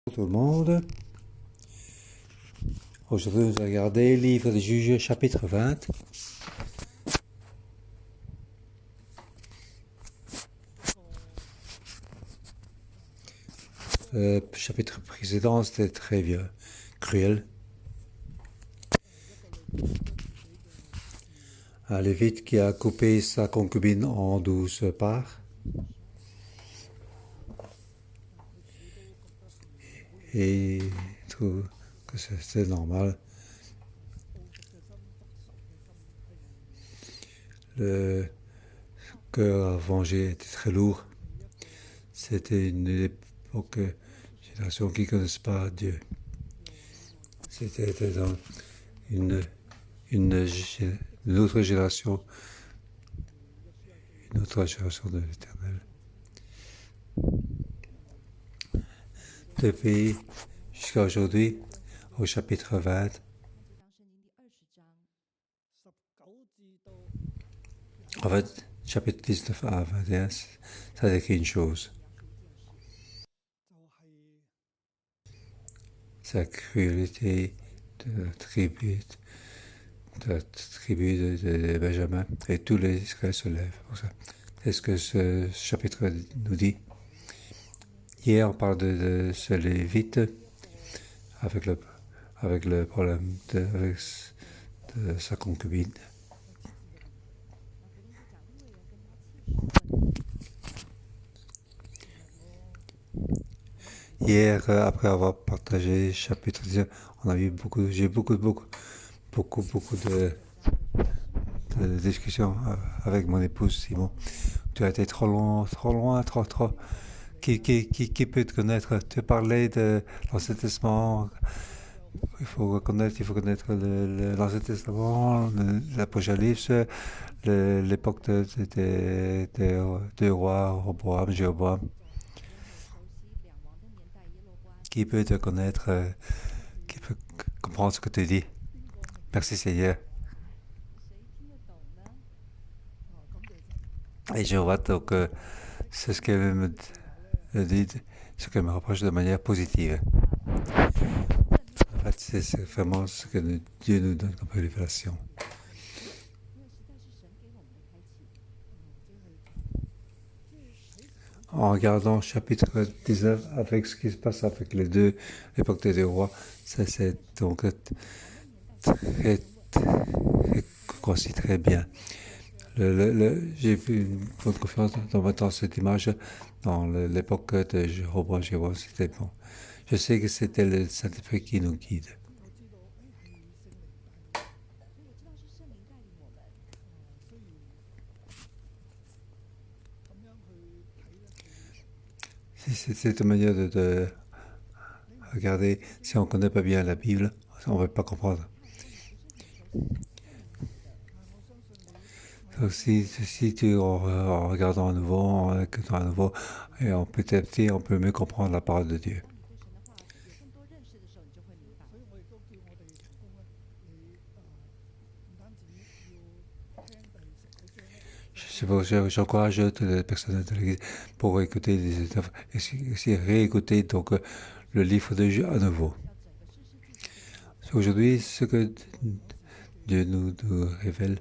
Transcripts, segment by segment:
Bonjour tout le monde. Aujourd'hui, nous allons regarder Livre des Juges, chapitre 20. Le chapitre précédent, c'était très vieux, cruel. Un Lévite qui a coupé sa concubine en 12 parts. Et il trouve que c'était normal. Le cœur à venger était très lourd. C'était une époque, génération qui ne connaissent pas Dieu. C'était dans une, une, une autre génération, de l'Éternel. Depuis jusqu'à aujourd'hui, au chapitre 20, en fait, chapitre 19 à 21, ça décrit une chose. C'est la cruauté de la tribu de Benjamin, et tous les Israël se lèvent pour ça. C'est ce que ce chapitre nous dit. Hier, on parle de ce Lévite avec le problème de sa concubine. Hier, après avoir partagé chapitre 19, j'ai eu beaucoup de discussions avec mon épouse Simon. Tu as été trop loin, trop. Qui peut te connaître? Tu parlais de l'Ancien Testament. Il faut connaître l'Ancien Testament, l'Apocalypse, l'époque des rois, Roboam, Jéroboam. Qui peut te connaître, qui peut comprendre ce que tu dis? Merci Seigneur. Et je vois donc c'est ce qu'elle me dit, ce qu'elle me reproche de manière positive. En fait, c'est vraiment ce que Dieu nous donne comme révélation. En regardant chapitre 19 avec ce qui se passe avec l'époque des deux rois, ça c'est donc très très bien. J'ai vu une bonne confiance dans cette image dans l'époque de Jéroboam. C'était bon. Je sais que c'était le Saint-Esprit qui nous guide. C'est une manière de regarder. Si on ne connaît pas bien la Bible, on ne va pas comprendre. Donc, si tu en regardant à nouveau, en écoutant à nouveau, et petit à petit, on peut mieux comprendre la parole de Dieu. J'encourage toutes les personnes de l'Église pour écouter des œuvres et réécouter donc le livre de Dieu à nouveau. Aujourd'hui, ce que Dieu nous révèle,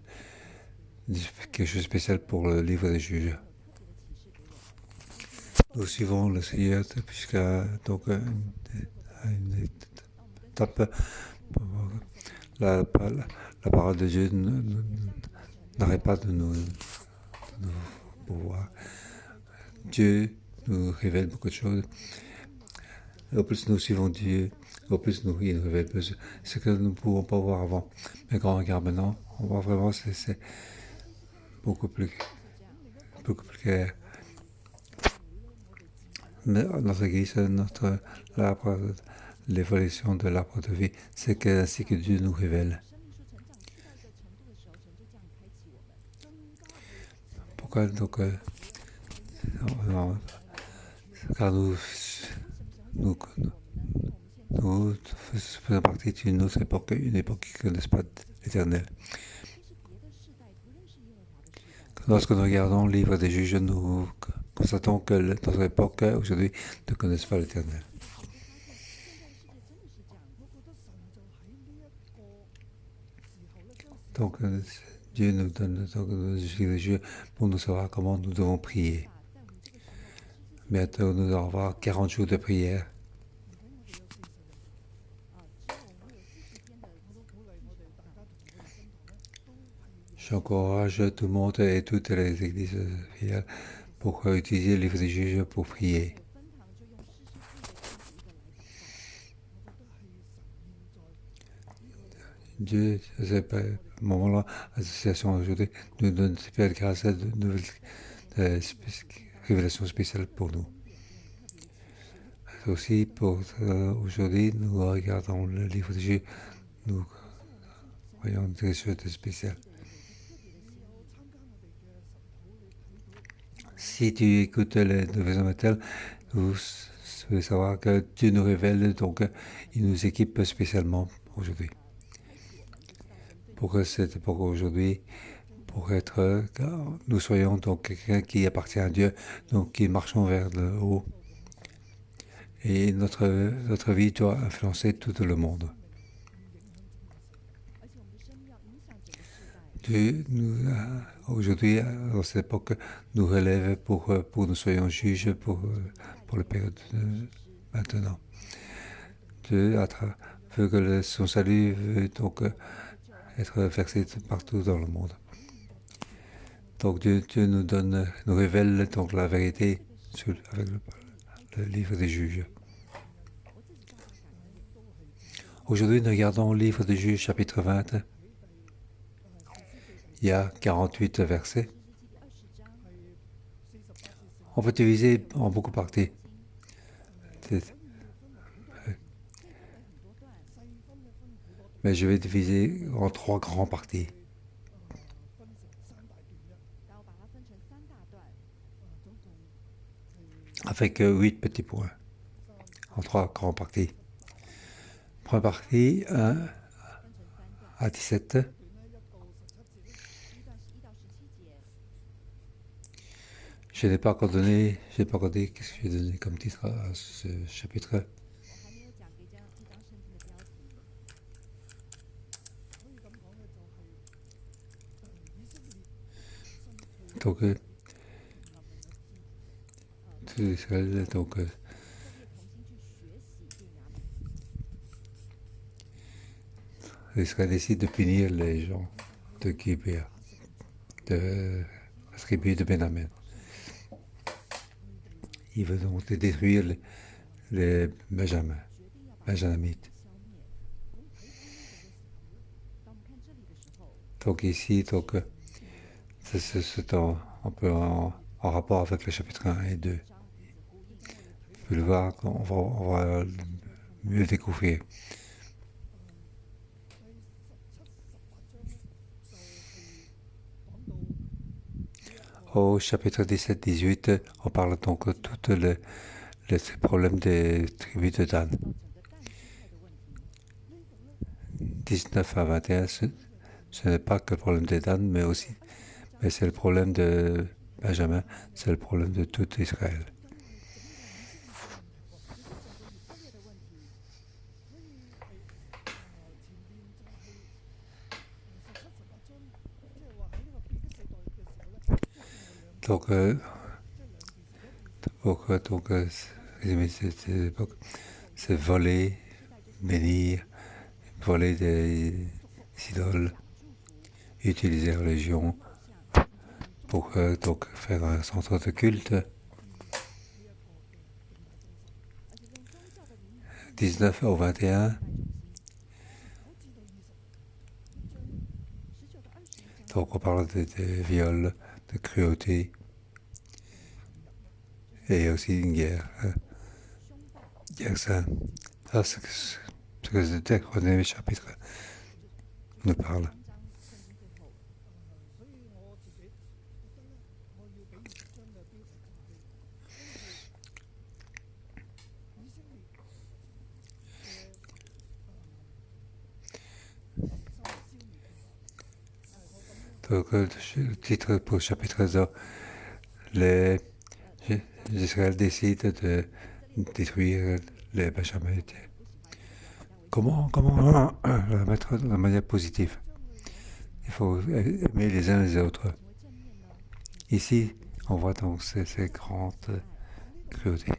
quelque chose de spécial pour le livre des juges. Nous suivons le Seigneur jusqu'à donc une étape. La parole de Dieu n'arrête pas de nous pouvoir. Dieu nous révèle beaucoup de choses. Au plus nous suivons Dieu, au plus il nous révèle plus ce que nous ne pouvons pas voir avant. Mais quand on regarde maintenant, on voit vraiment c'est beaucoup plus clair. Notre Église, l'évolution de l'arbre de vie, c'est ainsi que Dieu nous révèle. Pourquoi donc car nous faisons partie d'une autre époque, une époque qui ne connaisse pas l'Éternel. Lorsque nous regardons le livre des juges, nous constatons que notre époque aujourd'hui ne connaisse pas l'Éternel. Donc, Dieu nous donne donc, le jeu pour nous savoir comment nous devons prier. Bientôt, nous allons avoir 40 jours de prière. J'encourage tout le monde et toutes les églises fidèles pour utiliser le livre des juges pour prier. Dieu, à ce moment-là, l'association aujourd'hui nous donne super grâce à de nouvelles révélations spéciales pour nous. Aussi, pour aujourd'hui, nous regardons le livre de Dieu, nous voyons des choses spéciales. Si tu écoutes les nouvelles matins, vous devez savoir que Dieu nous révèle, donc il nous équipe spécialement aujourd'hui. Pour aujourd'hui, pour être, nous soyons donc quelqu'un qui appartient à Dieu, donc qui marchons vers le haut. Et notre vie doit influencer tout le monde. Dieu aujourd'hui, dans cette époque, nous relève pour que nous soyons juges pour la période maintenant. Dieu veut que son salut veut donc être versé partout dans le monde. Donc Dieu nous révèle donc la vérité avec le livre des juges. Aujourd'hui, nous regardons le livre des juges, chapitre 20. Il y a 48 versets. On peut diviser en beaucoup parties. Mais je vais diviser en 3 grandes parties. Avec 8 petits points. En 3 grandes parties. Première partie, 1 à 17. Je n'ai pas encore dit qu'est-ce que j'ai donné comme titre à ce chapitre. Donc, tout Israël, donc, Israël décide de punir les gens de Gibea, de la tribu de Benjamin. Il veut donc détruire les Benjamites. Donc ici, c'est un peu en rapport avec le chapitre 1 et 2. Vous pouvez le voir, on va mieux découvrir. Au chapitre 17-18, on parle donc de tous les problèmes des tribus de Dan. 19 à 21, ce n'est pas que le problème de Dan, mais c'est le problème de Benjamin, c'est le problème de tout Israël. Donc, c'est voler, bénir, voler des idoles, utiliser la religion pour donc faire un centre de culte. 19 au 21. Donc on parle de viols, de cruauté et aussi une guerre. Guerre sainte. Ça, c'est ce que le dernier chapitre nous parle. Donc, le titre pour le chapitre 2, les Israël décide de détruire les Benjamites. Comment la mettre de manière positive? il faut aimer les uns les autres. Ici, on voit donc ces grandes cruautés.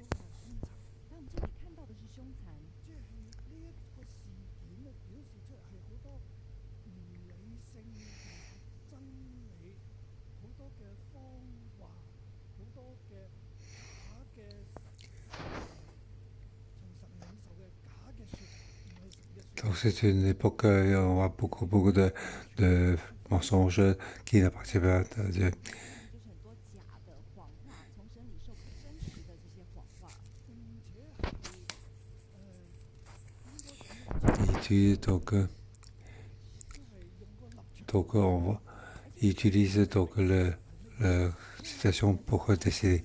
Donc c'est une époque où on voit beaucoup de mensonges qui n'appartiennent pas à Dieu. Donc on voit, ils utilisent donc la citation pour décider.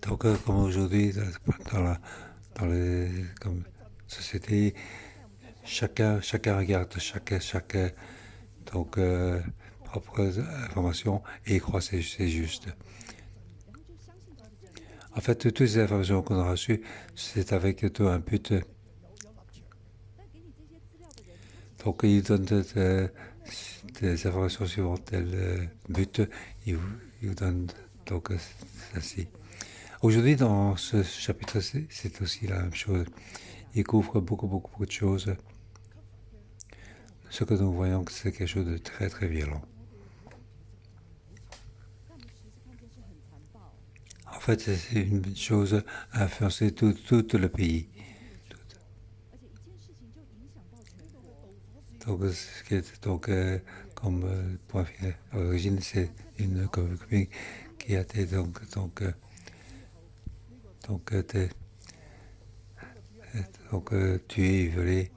Donc comme aujourd'hui dans les comme société, chacun regarde chaque donc propre information et croit que c'est juste. En fait, toutes les informations qu'on a reçues, c'est avec un but. Donc, ils donnent des informations suivant tel but. Ils vous donnent donc ceci. Aujourd'hui, dans ce chapitre, c'est aussi la même chose. Il couvre beaucoup de choses. Ce que nous voyons, c'est quelque chose de très violent. En fait, c'est une chose à influencer tout le pays. Donc, comme point final, à l'origine, c'est une commune qui a été été, tuée et violée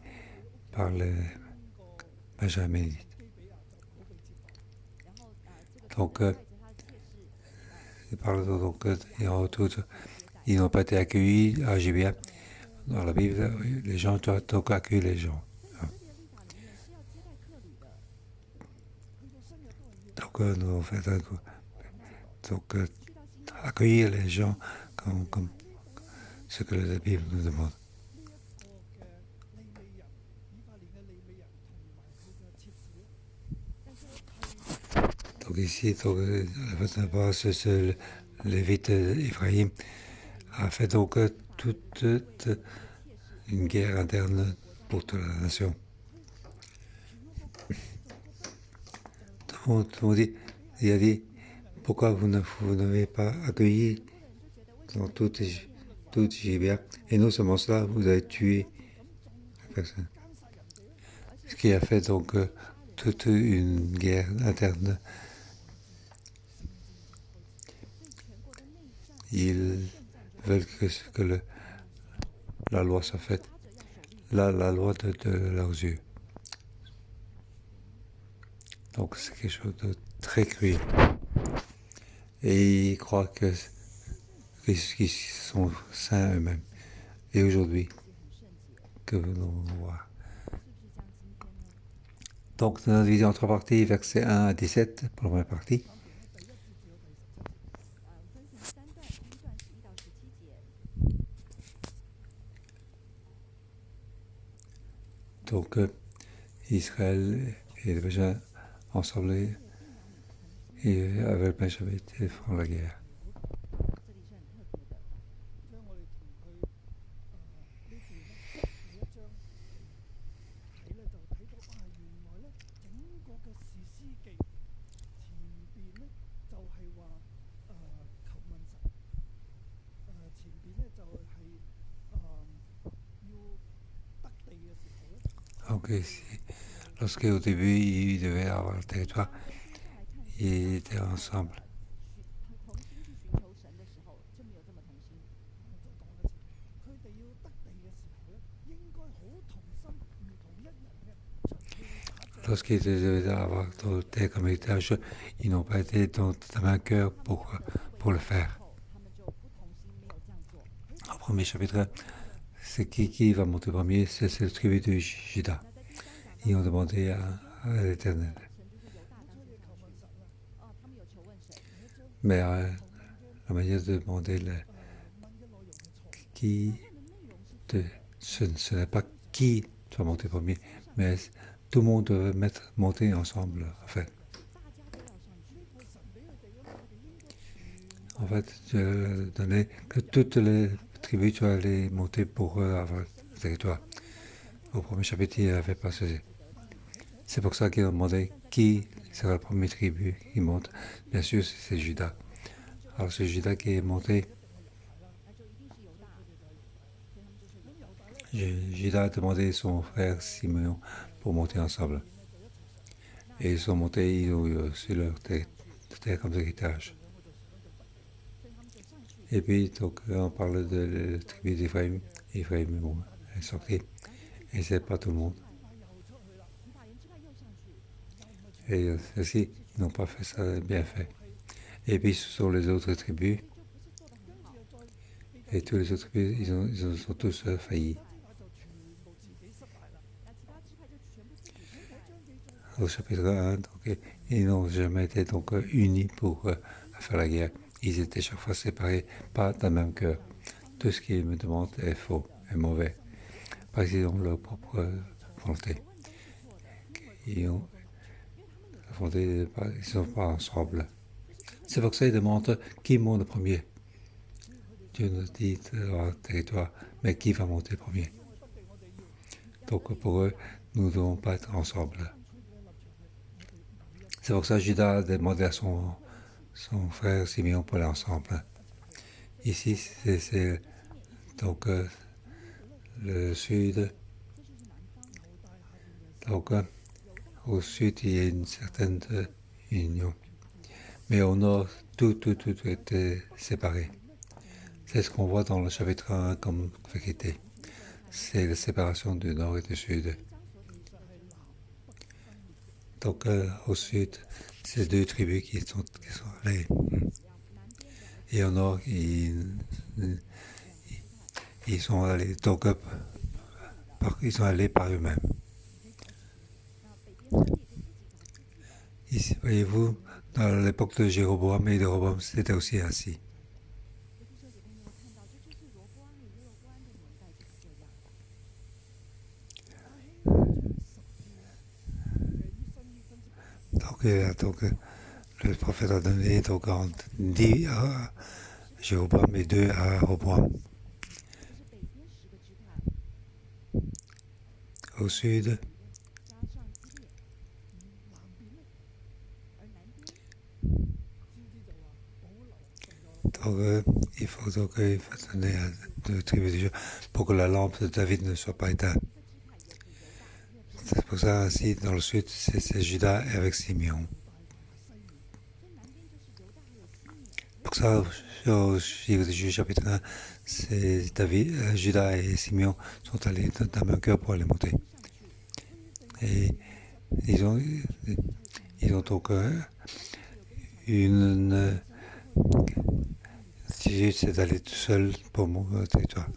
par les Benjaminites. Donc, et en retour, ils n'ont pas été accueillis à Gibea. Dans la Bible, les gens doivent donc accueillir les gens. Donc, nous avons fait accueillir les gens comme ce que la Bible nous demande. Donc ici, la base, c'est le Lévite Ephraïm a fait donc toute une guerre interne pour toute la nation. Tout le monde dit, il a dit, pourquoi vous n'avez pas accueilli dans toute Gibea, et non seulement cela, vous avez tué la personne. Ce qui a fait donc toute une guerre interne. Ils veulent que la loi soit faite, la loi de leurs yeux. Donc c'est quelque chose de très cruel. Et ils croient qu'ils sont saints eux-mêmes. Et aujourd'hui, que venons-nous voir? Donc, nous avons divisé en trois parties, versets 1 à 17 pour la première partie. Donc, Israël et les Benjamins ensemble et avec Benjamin font la guerre. Donc, lorsqu'au début, ils devaient avoir le territoire, ils étaient ensemble. Lorsqu'ils devaient avoir le terre comme héritage, ils n'ont pas été dans la main cœur pour le faire. Au premier chapitre, c'est qui va monter premier, c'est le tribu de Juda. Ils ont demandé à l'Éternel. Mais la manière de demander qui ce n'est pas qui doit monter premier, mais tout le monde doit monter ensemble, en fait. En fait, je donnais que toutes les tribus doivent aller monter pour avoir le territoire. Au premier chapitre, il n'avait pas ceci. C'est pour ça qu'il a demandé qui sera la première tribu qui monte. Bien sûr, c'est Judas. Alors c'est Judas qui est monté. Judas a demandé son frère Simeon pour monter ensemble. Et ils sont montés, ils ont eu sur leur terre comme héritage. Et puis, donc, on parle de la tribu d'Ephraïm. Ephraïm bon, est sorti. Et c'est pas tout le monde. Et ceux-ci n'ont pas fait ça bien fait. Et puis, ce sont les autres tribus. Et tous les autres tribus, ils ont tous failli. Au chapitre 1, donc, ils n'ont jamais été donc, unis pour faire la guerre. Ils étaient chaque fois séparés, pas d'un même cœur. Tout ce qu'ils me demandent est faux, est mauvais. Parce qu'ils ont leur propre volonté. Ils ont la volonté, ils ne sont pas ensemble. C'est pour ça qu'ils demandent qui monte le premier. Dieu nous dit le territoire, mais qui va monter premier. Donc pour eux, nous ne devons pas être ensemble. C'est pour ça que Judas a demandé à son frère Simeon pour aller ensemble. Ici, c'est donc le sud. Donc au sud, il y a une certaine union. Mais au nord, tout était séparé. C'est ce qu'on voit dans le chapitre 1 comme vérité. C'est la séparation du nord et du sud. Donc au sud, c'est deux tribus qui sont allées. Et au nord, ils sont allés donc ils sont allés par eux-mêmes. Ici, voyez-vous, dans l'époque de Jéroboam et de Roboam, c'était aussi ainsi. Donc, le prophète a donné donc 10 à Jéroboam et 2 à Roboam. Au sud, donc, il faut donner à deux tribus de Dieu pour que la lampe de David ne soit pas éteinte. C'est pour ça, ainsi, dans le sud, c'est Judas avec Simeon. Pour ça, au Juge chapitre 1, c'est David, Judas et Simeon sont allés d'un même cœur pour aller monter. Et ils ont donc une attitude, c'est d'aller tout seul pour mon territoire.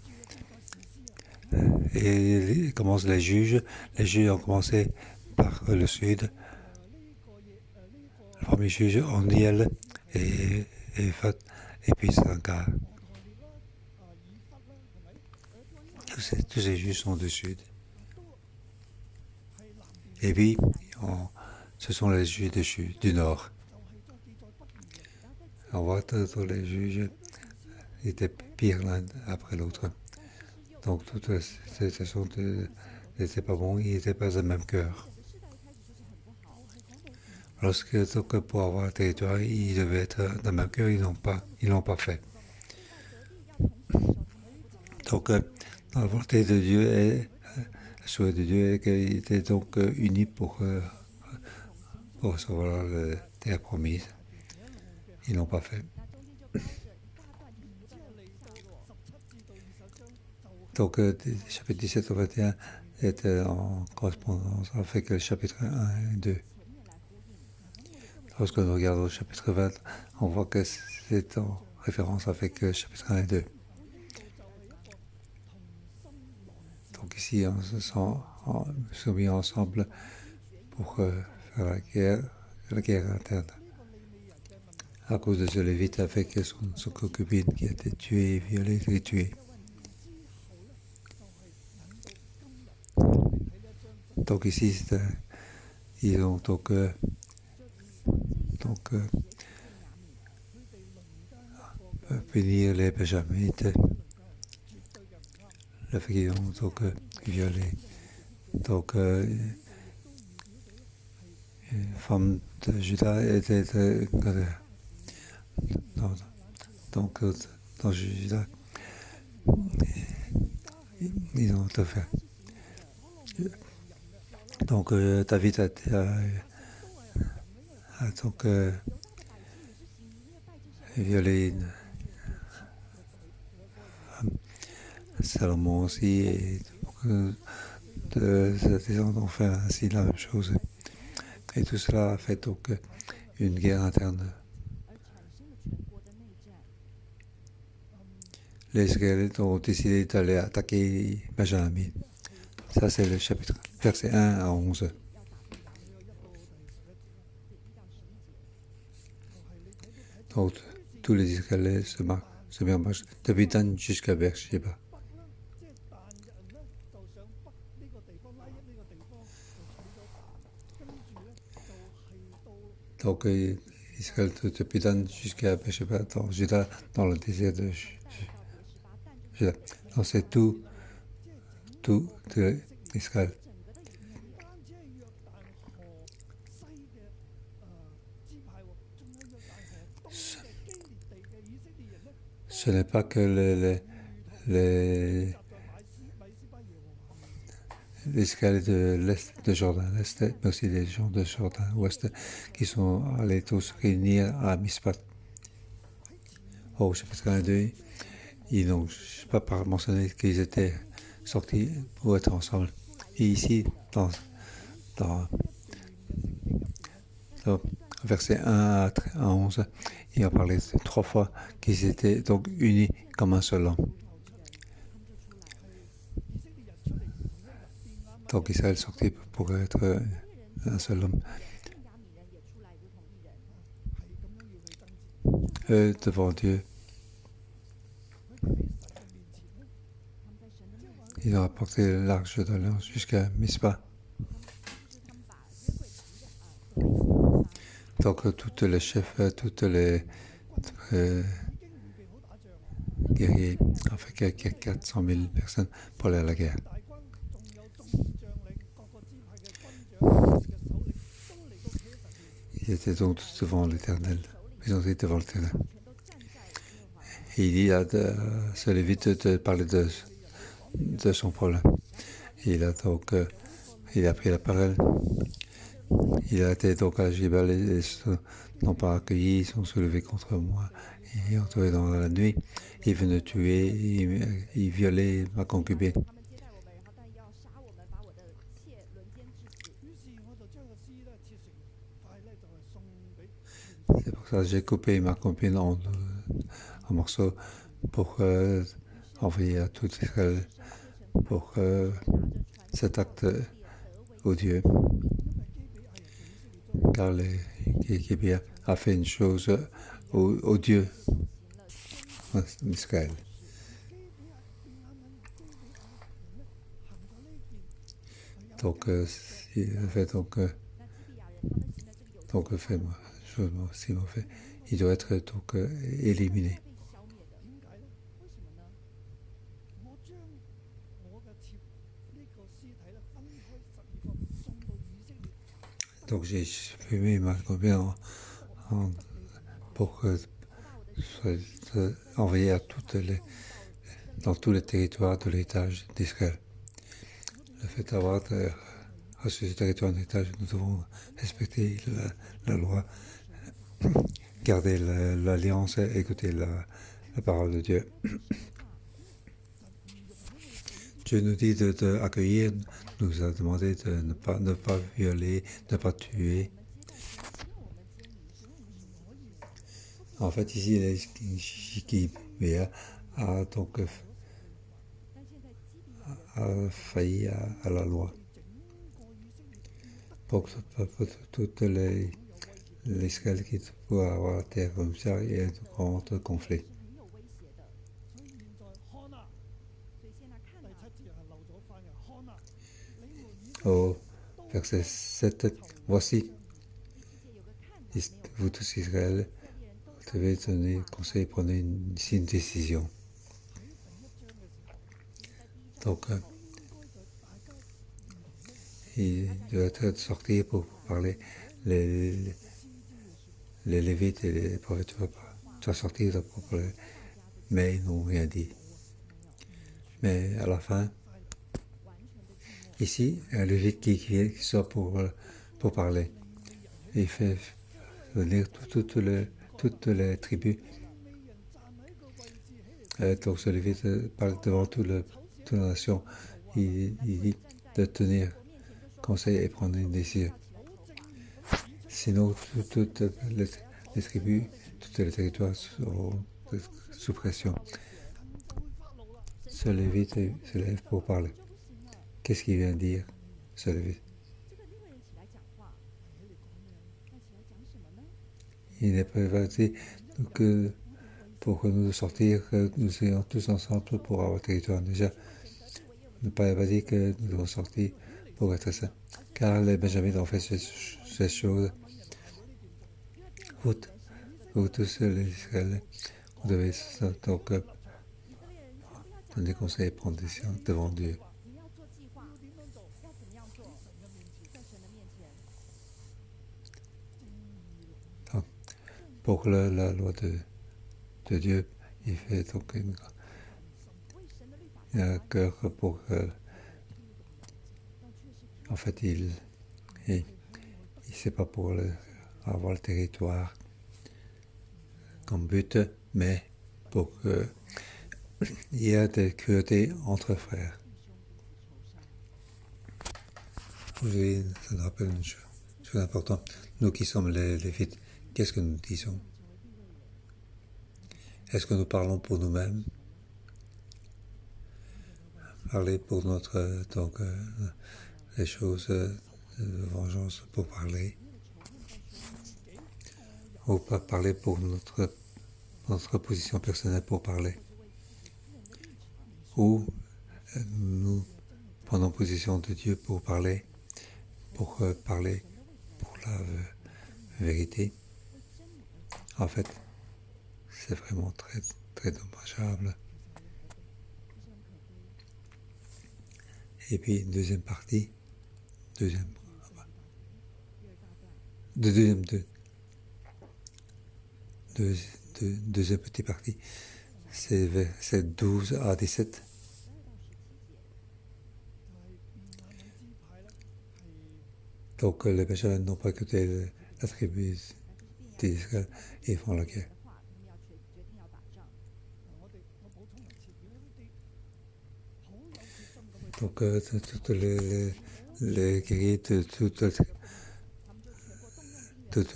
Et commencent les juges. Les juges ont commencé par le sud. Le premier juge, Ondiel et Fat, et puis Sankar. Tous ces juges sont du sud. Et puis, ce sont les juges du nord. On voit tous les juges étaient pires l'un après l'autre. Donc, toutes ces situations n'étaient pas bons, ils n'étaient pas du même cœur. Lorsque, donc, pour avoir le territoire, ils devaient être d'un même cœur, ils l'ont pas fait. Donc, dans la volonté de Dieu, le souhait de Dieu est qu'ils étaient donc unis pour recevoir la terre promise. Ils n'ont pas fait. Donc, chapitre 17 au 21 était en correspondance avec le chapitre 1 et 2. Lorsque nous regardons le chapitre 20, on voit que c'est en référence avec le chapitre 1 et 2. Donc ici, on se sont mis ensemble pour faire la guerre interne. À cause de ce Lévite avec son concubine qui a été tuée, violée et tuée. Donc ici, ils ont donc punir les Benjamites, le fait qu'ils ont violé donc une femme de Juda était dans, donc dans Juda, ils ont tout fait. Donc David a donc violé une femme, Salomon aussi, et des gens ont fait ainsi la même chose. Et tout cela a fait donc une guerre interne. Les Israélites ont décidé d'aller attaquer Benjamin. Ça, c'est le chapitre, verset 1 à 11. Donc, tous les Israélites se marchent depuis Dan jusqu'à Beersheba. Donc, Israël depuis Dan jusqu'à Beersheba, dans Juda, dans le désert de Juda. Donc, c'est tout de Israël. Ce n'est pas que les Israélites de l'Est de Jordan, l'Est, mais aussi les gens de Jordan Ouest qui sont allés tous réunir à Mispat. Au chapitre 1 et 2, ils n'ont pas mentionné qu'ils étaient sortis pour être ensemble. Et ici, dans verset 1 à 11, il a parlé 3 fois qu'ils étaient donc unis comme un seul homme. Donc Israël sortit pour être un seul homme. Devant Dieu, il a apporté l'arche de l'alliance jusqu'à Mispa. Donc tous les chefs, toutes les guerriers, en fait qu'il y a 400 000 personnes pour aller à la guerre. Ils étaient donc devant l'Éternel. Ils ont été devant l'Éternel. Et il dit à ce Lévite de parler de son problème. Il a donc il a pris la parole. Il a été donc à Jébal et n'ont pas accueilli, ils sont soulevés contre moi. Et entrés dans la nuit, ils venaient tuer, ils violaient ma concubine. C'est pour ça que j'ai coupé ma concubine en morceaux pour envoyer à tout Israël pour cet acte odieux. Car Gibea a fait une chose odieuse, Israël. Donc, il a fait fait si mauvais, il doit être donc éliminé. Donc j'ai fumé ma copine pour envoyer à dans tous les territoires de l'héritage d'Israël. Le fait d'avoir reçu ce territoire d'héritage, nous devons respecter la loi, garder l'alliance et écouter la parole de Dieu. Dieu nous dit d'accueillir, nous a demandé de ne pas violer, de ne pas tuer. En fait, ici, Shikibea a donc failli à la loi. Pour toutes les Israélites qui pourraient avoir la terre comme ça, il y a un grand conflit. Au verset 7. Voici, vous tous Israël, vous devez donner conseil, prenez ici une décision. Donc, il doit sortir pour parler. Les Lévites et les prophètes doivent sortir pour parler, mais ils n'ont rien dit. Mais à la fin, ici, un Lévite qui sort pour parler. Il fait venir toutes les tribus. Donc ce Lévite parle devant toute la nation. Il dit de tenir conseil et prendre une décision. Sinon, toutes les tribus, tous les territoires seront sous pression. Ce Lévite se lève pour parler. Qu'est-ce qu'il vient dire, ce Lévite? Il n'est pas dit que pour que nous sortir, que nous soyons tous ensemble pour avoir territoire. Déjà, ne pas dit que nous devons sortir pour être saints. Car les Benjamins ont fait ces choses. Vous tous les Israéliens, vous devez donc donner conseil et prendre des décisions devant Dieu. Donc, pour la loi de Dieu, il fait donc il a un cœur pour en fait il c'est pas pour avoir le territoire comme but, mais pour qu'il y ait des cruautés entre frères. Aujourd'hui, ça nous rappelle une chose importante. Nous qui sommes les Lévites, qu'est-ce que nous disons? Est-ce que nous parlons pour nous-mêmes? Parler pour notre les choses de vengeance pour parler, ou pas parler pour notre position personnelle pour parler, ou nous prenons position de Dieu pour parler pour la vérité. En fait, c'est vraiment très, très dommageable. Et puis, deuxième petite partie, c'est 12 à 17. Donc les Benjamins n'ont pas écouté la tribu d'Israël et font la guerre. Donc toutes les guerriers de toute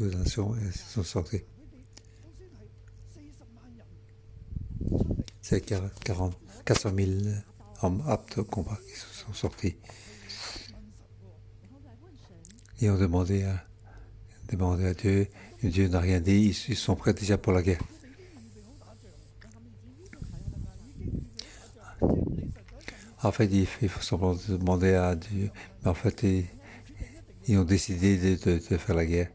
la nation sont sortis. C'est 400 000 hommes aptes au combat qui sont sortis. Ils ont demandé à Dieu, et Dieu n'a rien dit, ils sont prêts déjà pour la guerre. En fait, il faut simplement demander à Dieu, mais en fait, ils ont décidé de faire la guerre.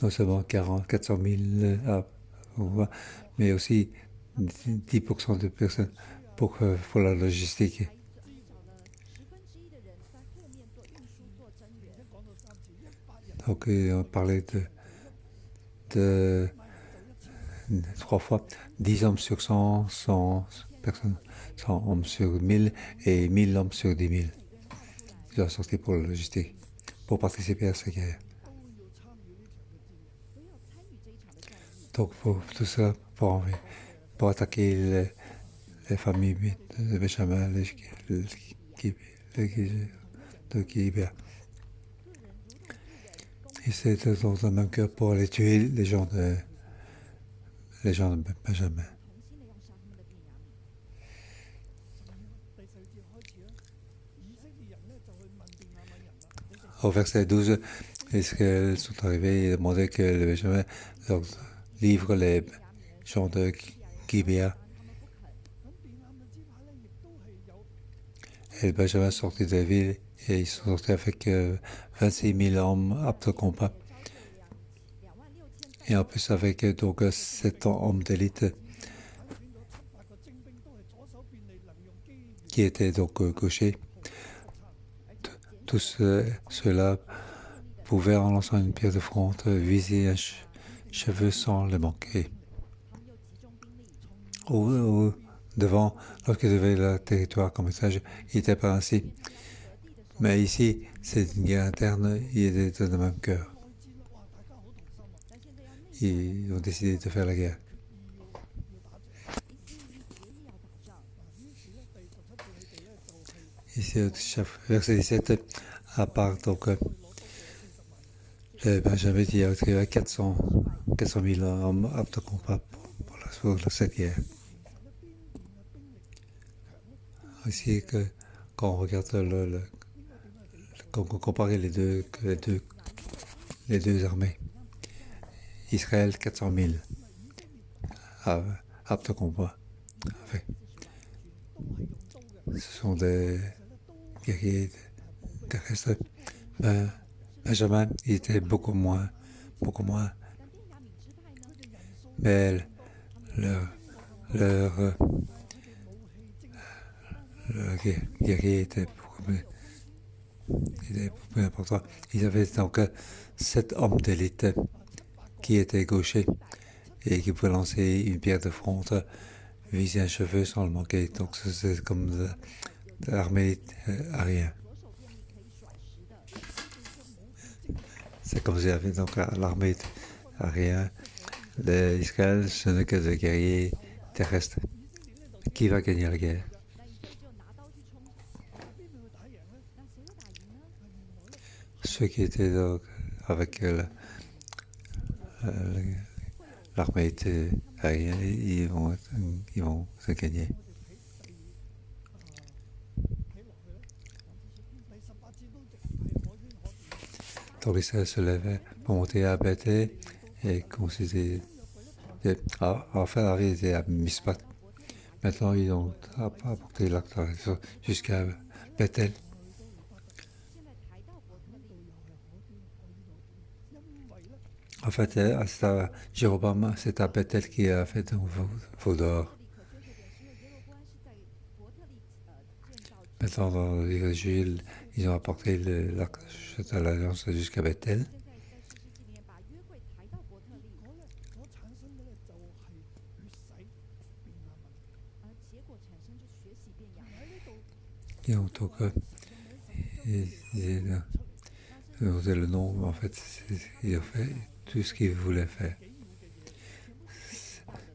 Non seulement 400 000, mais aussi 10% de personnes pour la logistique. Donc, on parlait de 3 fois 10 hommes sur 100 personnes, 100 hommes sur 1000 et 1000 hommes sur 10 000. Ils doivent sortir pour la logistique, pour participer à cette guerre. Donc, pour tout ça, pour attaquer les familles de Benjamin, de Gibea. Et c'est dans le même cœur pour aller tuer les gens de Benjamin. Au verset 12, Israël sont arrivés et demandaient que les Benjamins leur livrent les gens de Gibea. Et les Benjamins sont sortis de la ville et ils sont sortis avec 26 000 hommes aptes au combat. Et en plus avec donc 7 hommes d'élite qui étaient donc gauchers. Tous ceux-là pouvaient, en lançant une pierre de front, viser un cheveu sans le manquer. Devant, lorsqu'ils avaient le territoire comme message, il n'était pas ainsi. Mais ici, c'est une guerre interne, ils étaient de même cœur. Ils ont décidé de faire la guerre. Ici, verset 17, à part donc le Benjamin qui a tiré 400 000 hommes aptes au combat pour cette guerre. Aussi, quand on regarde quand on compare les deux armées, Israël 400 000 aptes au combat. Enfin, ce sont des guerriers terrestres. Benjamin, il était beaucoup moins. Mais leur, leur guerrier était beaucoup plus important. Ils avaient donc 7 hommes d'élite qui étaient gauchers et qui pouvaient lancer une pierre de front, viser un cheveu sans le manquer. Donc c'est comme de l'armée arrière. C'est comme s'il y avait donc l'armée arrière. L'Israël, ce n'est que des guerriers terrestres. Qui va gagner la guerre? Ceux qui étaient donc avec l'armée aérienne, ils vont se gagner. Donc Israël se levait pour monter à Bethel et considérer. Enfin, l'armée était à Mispat. Maintenant, ils ont apporté l'acte jusqu'à Bethel. En fait, Jéroboam, c'est à Bethel qui a fait un veau d'or. Maintenant, dans les Jules, ils ont apporté l'arc de l'Alliance jusqu'à Bethel. Et donc, c'est le nom, en fait, ils ont fait tout ce qu'ils voulaient faire.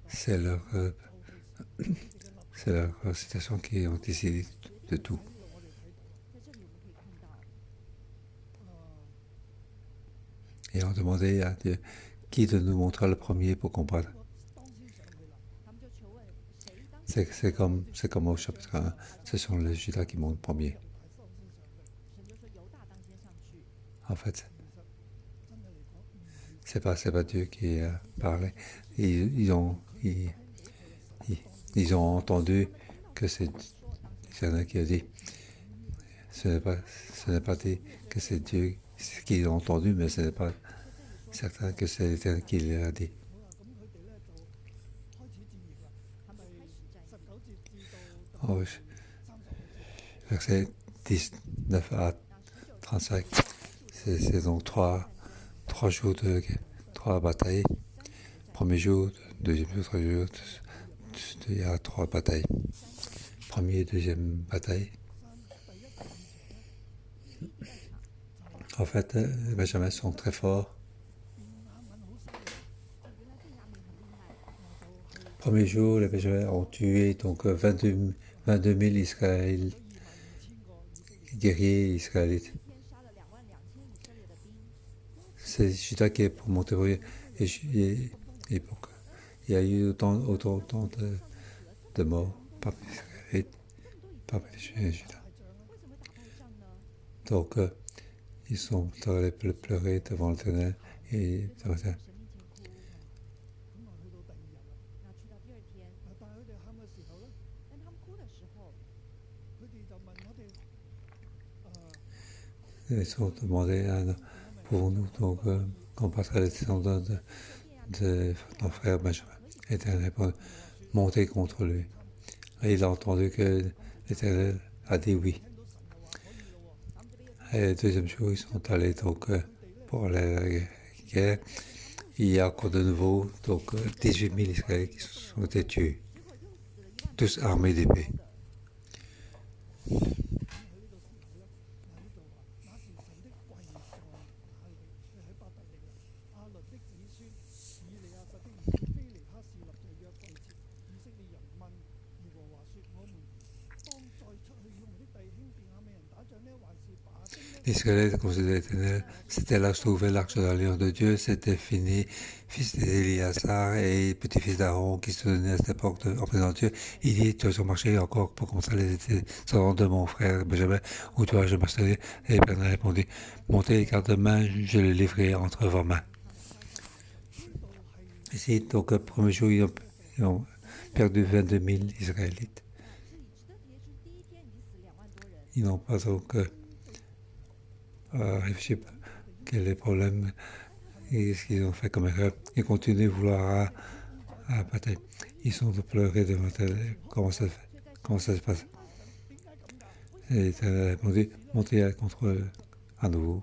C'est leur citation qui ont décidé de tout. Et on demandait à Dieu qui de nous montrera le premier pour combattre. C'est comme au chapitre 1, ce sont les Judas qui montent le premier. En fait, c'est pas Dieu qui a parlé. Ils ont entendu que c'est un qui a dit. Ce n'est pas dit que c'est Dieu qui a entendu, mais ce n'est pas certain que c'est l'Éternel qui l'a dit. Oh, verset 19 à 35, c'est donc trois jours trois batailles. Premier jour, deuxième jour, troisième jour, il y a 3 batailles. Première et deuxième bataille. En fait, les Benjamins sont très forts. Premier jour, les Benjamins ont tué donc 22 000 guerriers israélites. C'est Judas qui est pour monter et donc, il y a eu autant de morts parmi les Judas. Donc, ils sont allés pleurer devant l'Éternel et Ils sont demandés pouvons-nous donc combattre les descendants de notre frère Benjamin. L'Éternel répond, montez contre lui. Et il a entendu que l'Éternel a dit oui. Et le deuxième jour, ils sont allés donc pour la guerre. Il y a encore de nouveau donc 18 000 Israéliens qui ont été tués, tous armés d'épées. L'Israël considérait l'Éternel, c'était là où se trouvait l'arche de l'alliance de Dieu, c'était Fini, fils d'Éliasar et petit-fils d'Aaron, qui se tenait à cette époque en présence de Dieu. Il dit, tu as marché encore pour commencer les descendants de mon frère Benjamin, où toi je marcherai. Et l'Éternel répondit, montez les cartes de main, je les livrerai entre vos mains. Ici, donc, le premier jour, ils ont perdu 22 000 Israélites. Ils n'ont pas donc réfléchi quel est le problème et ce qu'ils ont fait comme erreur. Ils continuent de vouloir batailler. Ils sont de pleurer devant elle. Comment ça se passe? Et elle a répondu, montez contre eux à nouveau.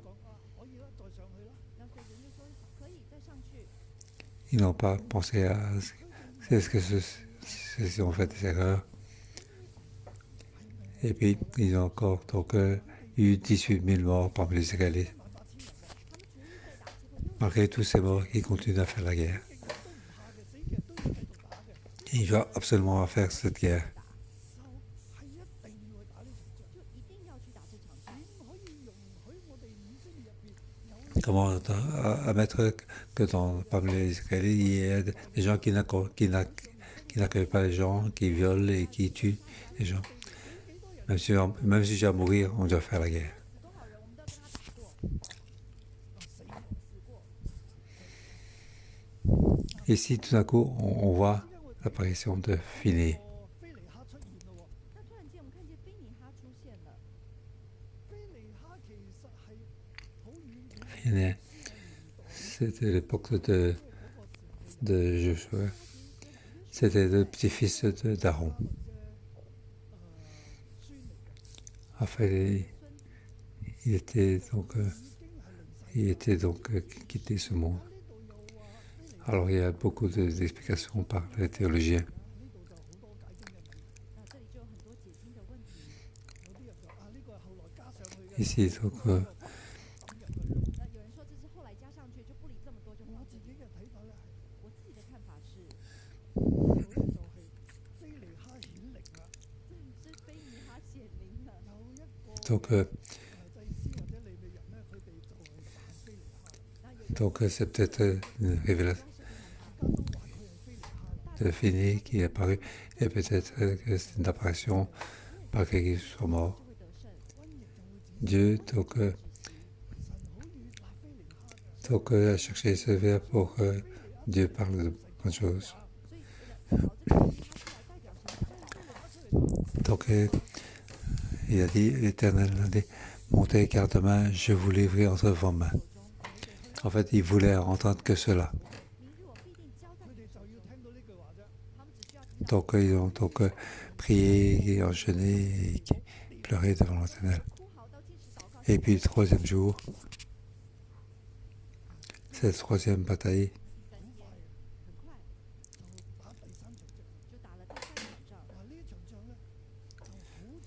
Ils n'ont pas pensé à ce qu'ils ont fait des erreurs. Et puis, ils ont encore donc eu 18 000 morts parmi les Israélites. Malgré tous ces morts, ils continuent à faire la guerre. Ils doivent absolument faire cette guerre. Comment admettre que parmi les Israélites, il y a des gens qui n'accueillent pas les gens, qui violent et qui tuent les gens. Même si j'ai à mourir, on doit faire la guerre. Ici, tout d'un coup, on voit l'apparition de Phiné. Phiné, c'était l'époque de Josué. C'était le petit-fils d'Aaron. Enfin, il était donc quitté ce monde. Alors il y a beaucoup d'explications par les théologiens. Ici, donc, c'est peut-être une révélation de Phiné qui est apparue, et peut-être que c'est une apparition par quelqu'un qui soit mort. Dieu a cherché ce verbe pour que Dieu parle de bonnes choses. Donc il a dit, l'Éternel a dit, montez garde main, je vous livrerai entre vos mains. En fait, il voulait entendre que cela. Donc ils ont prié et enchaîné et pleuré devant l'Éternel. Et puis le troisième jour, cette troisième bataille,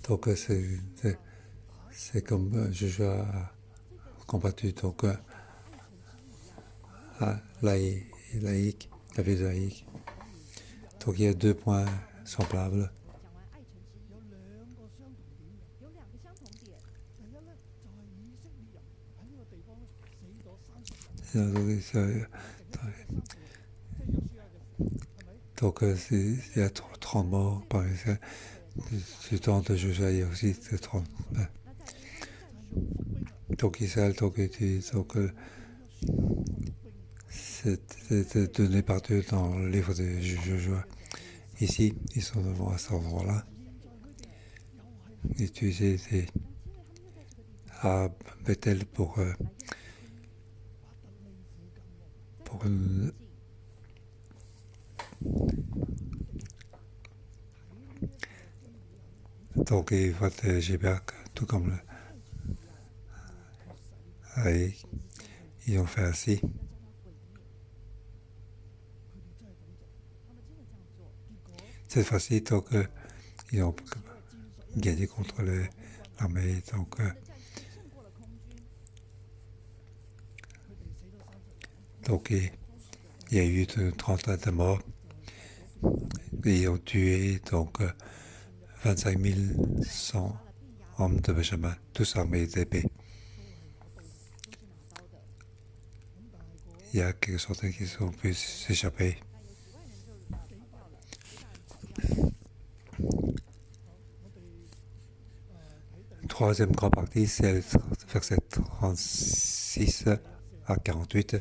donc c'est comme Joshua a combattu à Laïc, la ville de Laïc. Donc il y a 2 points semblables. Donc il y a 30 morts par exemple. Du temps de Joshua, il y a aussi 30. Donc Israël, c'est donné par Dieu dans le livre de Joshua. Ici, ils sont devant à cet endroit-là. Utiliser à Bethel pour donc ils votent Gilbert, tout comme et ils ont fait ainsi. Cette fois-ci, donc, ils ont gagné contre l'armée. Donc il y a eu une trentaine de morts. Et ils ont tué donc 25 100 hommes de Benjamin, tous armés d'épées. Il y a quelques centaines qui ont pu s'échapper. Troisième grande partie, c'est verset 36 à 48.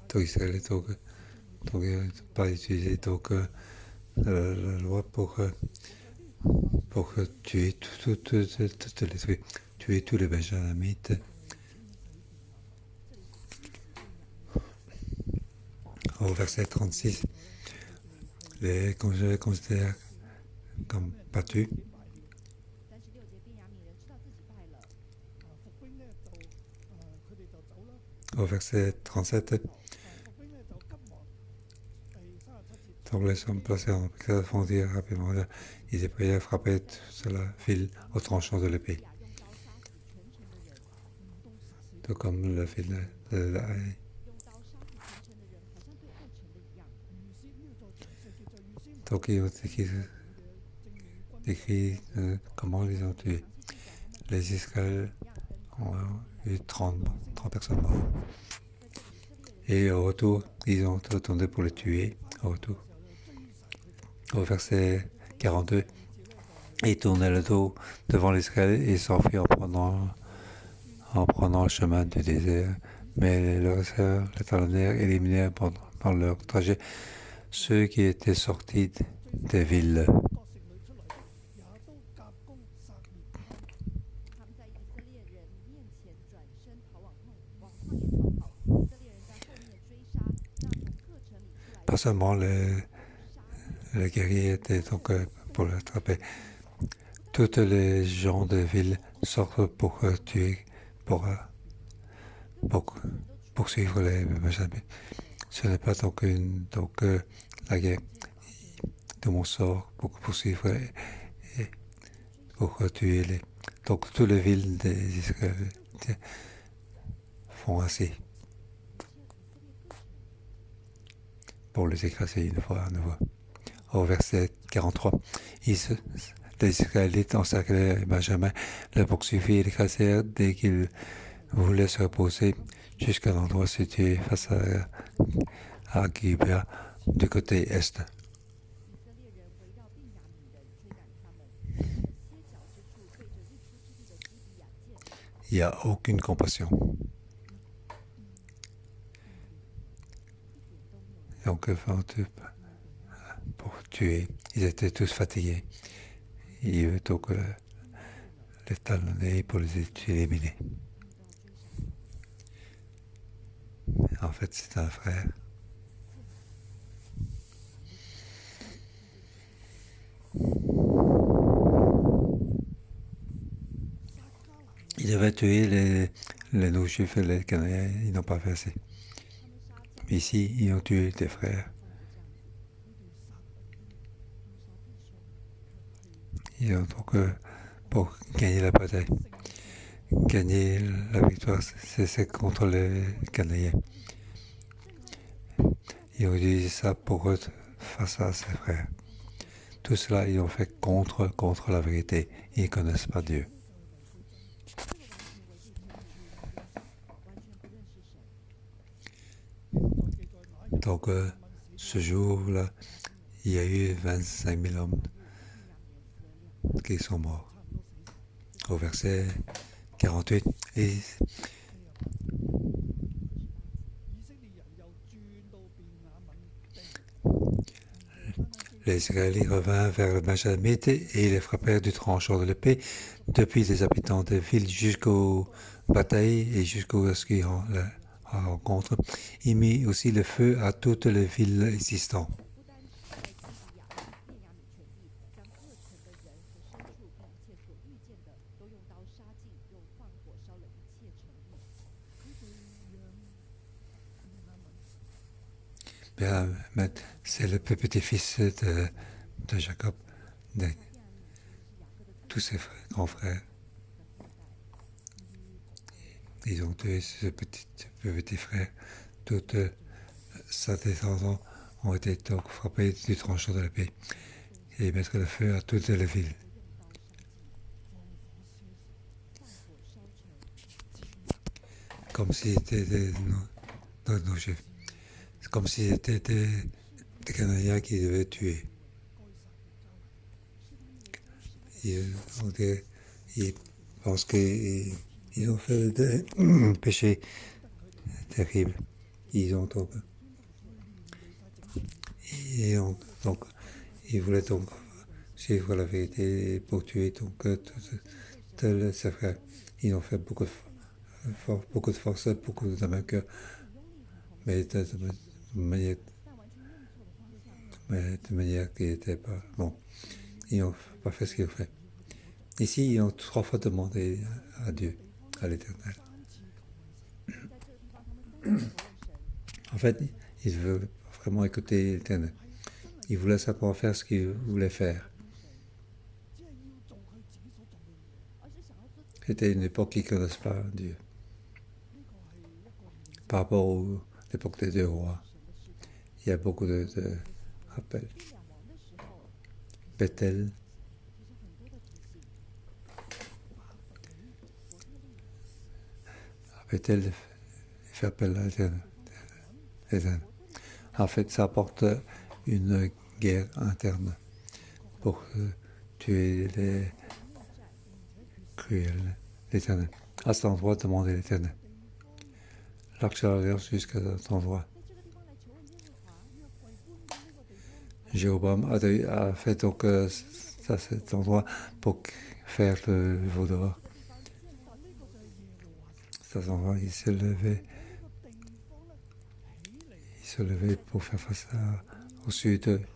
Donc Israël donc, pas utiliser donc, la loi pour tuer tuer tous les benjamites. Au verset 36, les considèrent comme battus. Au verset 37, donc les hommes placés en font dire rapidement, ils étaient prêts à frapper sur la ville au tranchant de l'épée. Tout comme la ville de la haie. Donc ils ont décrit comment ils ont tué. Les Israéliens ont eu 30 personnes mortes. Et au retour, ils ont attendu pour les tuer. Au retour. Au verset 42, ils tournaient le dos devant l'Israël et s'enfuirent en prenant le chemin du désert. Mais leurs sœurs, les talonnaires, éliminèrent pendant leur trajet ceux qui étaient sortis des villes. Pas seulement les guerriers étaient donc pour l'attraper. Toutes les gens de ville sortent pour tuer, pour poursuivre les Benjamins. Ce n'est pas donc, la guerre de mon sort pour poursuivre et pour tuer les. Donc toutes les villes des Israéliens font ainsi pour les écraser une fois à nouveau. Au verset 43, les Israélites encerclèrent Benjamin, le poursuivirent et l'écrasèrent dès qu'il voulait se reposer jusqu'à l'endroit situé face à Gibea du côté est. Il n'y a aucune compassion. Donc, pour tuer, ils étaient tous fatigués. Il y avait donc les talonnés pour les éliminer. En fait, c'est un frère. Ils devaient tuer les non-juifs et les Cananéens, ils n'ont pas fait assez. Ici, ils ont tué des frères. Ils ont donc, pour gagner la bataille, gagner la victoire, c'est contre les Cananéens. Ils ont utilisé ça pour eux face à ses frères. Tout cela, ils ont fait contre la vérité. Ils ne connaissent pas Dieu. Donc, ce jour-là, il y a eu 25 000 hommes qui sont morts. au verset 48. Et les Israélites revinrent vers le Benjaminite et les frappèrent du tranchant de l'épée depuis les habitants des villes jusqu'aux batailles et jusqu'aux ce qu'ils rencontrent. Il mit aussi le feu à toutes les villes existantes. Benjamin, c'est le petit-fils de Jacob, de tous ses grands frères. Ils ont tué ce petit frère. Toute sa descendance ont été donc frappés du tranchant de l'épée et mettre le feu à toutes les villes. Comme si c'était nos chefs. C'est comme si c'était des Canadiens qui devaient tuer. Ils pensent qu'ils ont fait des péchés terribles. Ils ont donc ils voulaient donc suivre la vérité pour tuer donc tous ses frères. Ils ont fait beaucoup de force, beaucoup de vainqueurs, mais de manière qui n'était pas bon. Ils n'ont pas fait ce qu'ils ont fait. Ici, ils ont 3 fois demandé à Dieu, à l'Éternel. En fait, ils veulent vraiment écouter l'Éternel. Ils voulaient simplement faire ce qu'ils voulaient faire. C'était une époque qui ne connaissent pas Dieu. Par rapport à l'époque des 2 rois, il y a beaucoup de rappels. Bethel, Bethel fait appel à l'Éternel. En fait, ça apporte une guerre interne pour tuer les cruels, l'Éternel. À cet endroit, demandez l'Éternel. L'arche alliance jusqu'à cet endroit. Jéroboam a fait donc à cet endroit pour faire le veau d'or. Cet endroit, il se levait pour faire face au sud,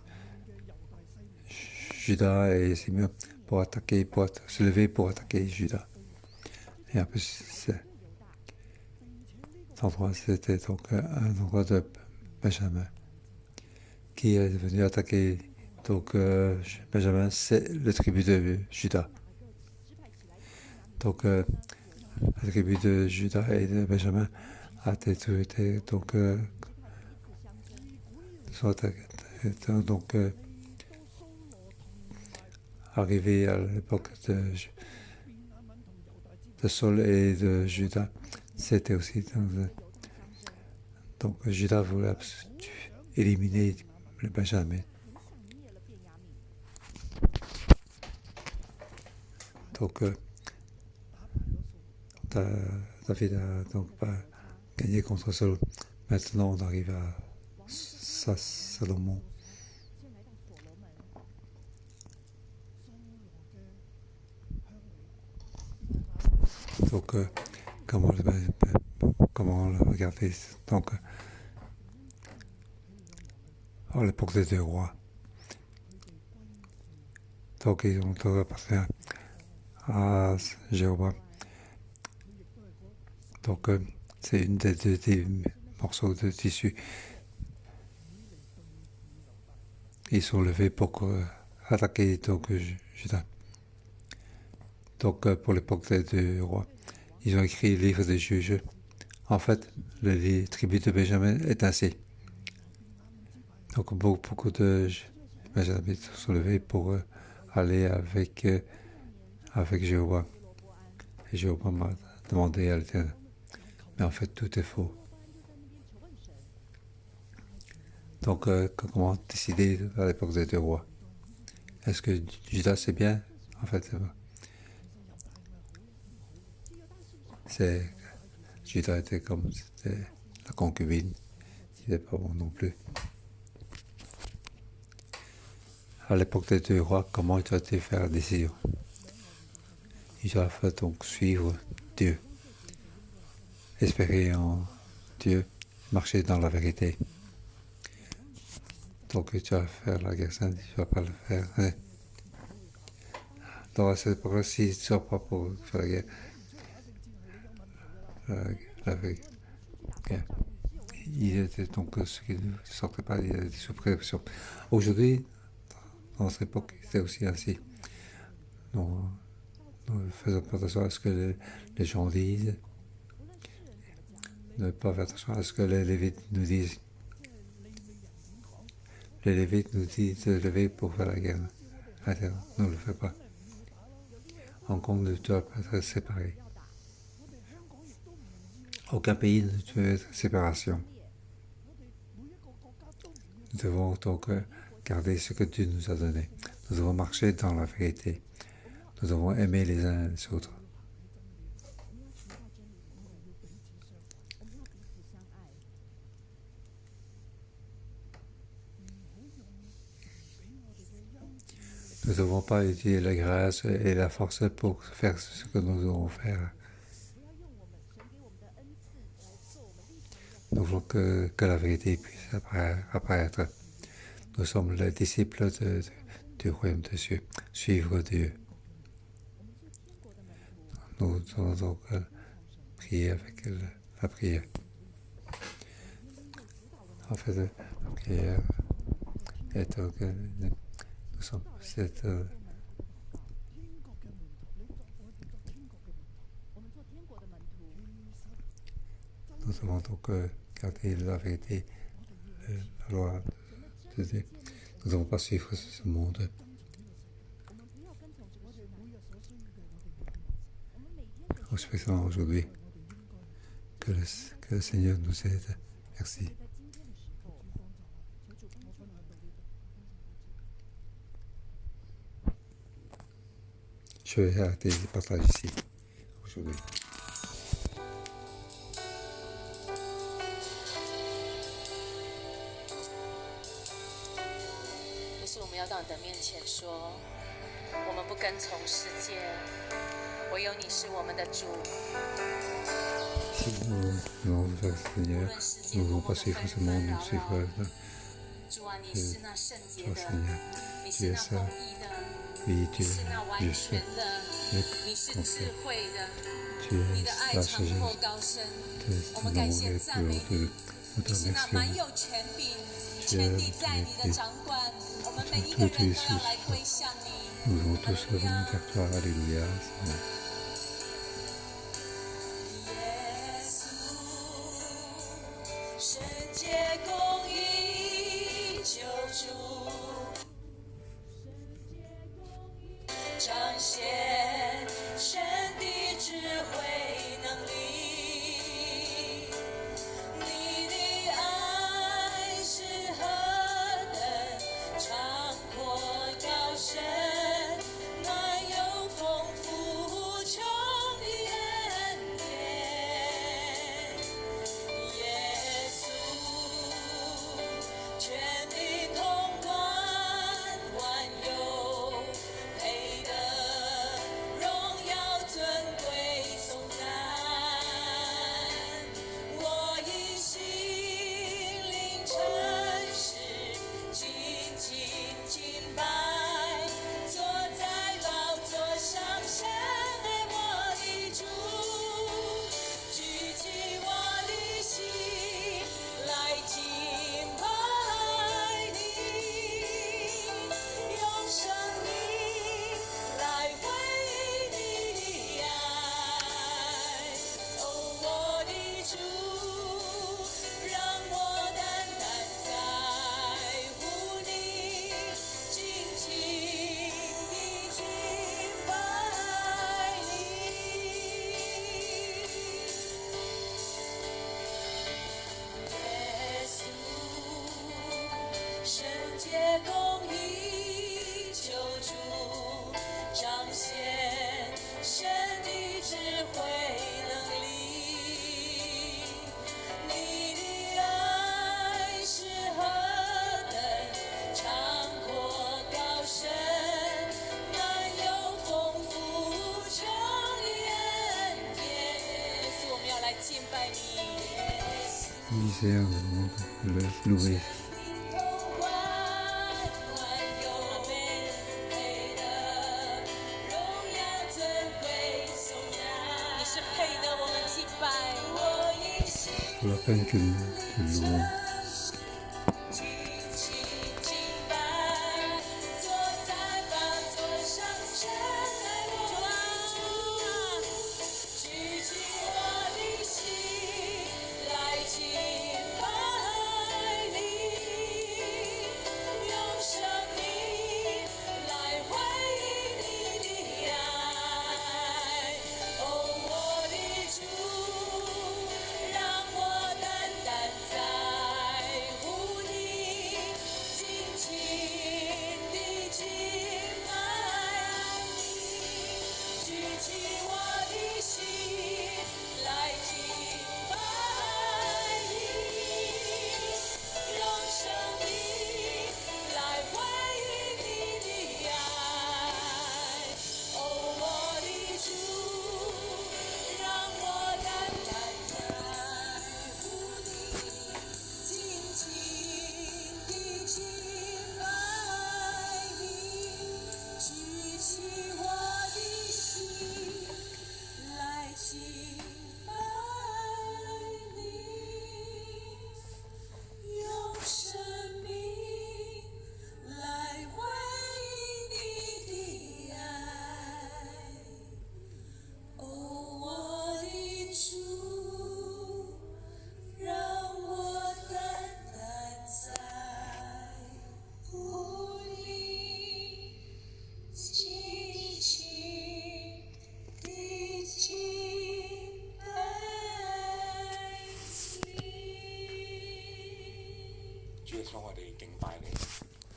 Juda et Simeon, pour se lever pour attaquer Juda. Et en plus, cet endroit, c'était donc un endroit de Benjamin qui est venu attaquer. Donc, Benjamin, c'est le tribu de Juda. Donc, la tribu de Juda et de Benjamin a été donc, arrivé à l'époque de Saul et de Juda. C'était aussi donc Juda voulait éliminer le Benjamin. Donc David a donc pas gagné contre Saul. Maintenant on arrive à Salomon. Donc comment le regarder. Donc à l'époque des 2 rois. Donc ils ont appartenu à Jéhovah. Donc c'est une des morceaux de tissu. Ils sont levés pour attaquer donc Juda. Donc pour l'époque des 2 rois. Ils ont écrit le livre des juges. En fait, les tribus de Benjamin est ainsi. Donc beaucoup de Benjamites sont levés pour aller avec Jéhovah. Et Jéhovah m'a demandé à l'Éternel. Mais en fait, tout est faux. Donc, comment décider à l'époque des 2 rois? Est-ce que Judas c'est bien? En fait, c'est pas. c'est Judas était comme c'était la concubine, il n'était pas bon non plus. À l'époque des deux rois, comment tu as été faire la décision? Il doit donc suivre Dieu, espérer en Dieu, marcher dans la vérité. Donc tu vas faire la guerre sainte, tu ne vas pas le faire. Hein? Donc à cette époque-là, si tu ne sors pas pour faire la guerre, la guerre, il était donc ceux qui ne sortaient pas, il était sous pression. Aujourd'hui, dans notre époque, c'est aussi ainsi. Nous ne faisons pas attention à ce que les gens disent, ne pas faire attention à ce que les Lévites nous disent. Les Lévites nous disent de lever pour faire la guerre. Nous ne le fait pas. Hong Kong ne doit pas être séparé. Aucun pays ne doit être séparation. Nous devons donc garder ce que Dieu nous a donné. Nous devons marcher dans la vérité. Nous devons aimer les uns les autres. Nous ne devons pas utiliser la grâce et la force pour faire ce que nous devons faire. Nous voulons que la vérité puisse apparaître. Nous sommes les disciples du royaume de Dieu, suivre Dieu. Nous devons donc prier avec la prière. En fait, la prière est nous sommes nous devons donc garder la vérité, la loi de Dieu. Nous ne devons pas suivre ce monde. Respectons aujourd'hui. Que le Seigneur nous aide. Merci. Je vais arrêter le partage ici, aujourd'hui. 于是我们要到你的面前说，我们不跟从世界，唯有你是我们的主。 Si nous vers le Seigneur, nous ne voulons pas suivre ce monde, nous suivre toi, Seigneur. Tu es ça. Oui, tu es juste. Tu es la sagesse. Tu es l'amour et plus haut de nous te remercions. Tu es l'autorité. Tout est sous. Nous devons tous revenir vers toi. Alléluia, Seigneur. 敬拜你。Oui, Seigneur, nous le louer. 你是配得我们敬拜。Pour la peine que nous louons.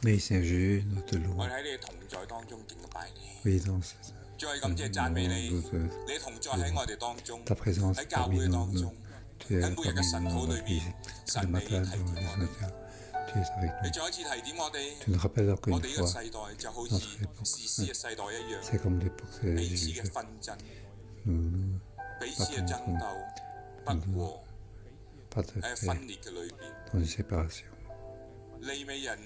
美善主，nous te louons. 我哋喺你同在當中敬拜你， Oui, dans 再感謝讚美你，你同在喺我哋當中， ta présence 喺教 parmi 會 nous. 當中， Tu es 喺每日嘅 parmi 晨 nous 禱 dans 裏 notre 邊 vie.，神 Le 你 matin, 提點 dans 我 les 哋， soutiens. Tu es avec 你 nous. 再一次提點我哋， Tu nous rappelles encore 我 une 哋呢個 fois, 世代就好似士師嘅世代一樣， c'est comme l'époque de 彼此嘅 Jésus. 紛爭， Nous 彼此嘅爭鬥，不和 pas de 喺 paix 分裂嘅裏邊， dans une séparation. 利未人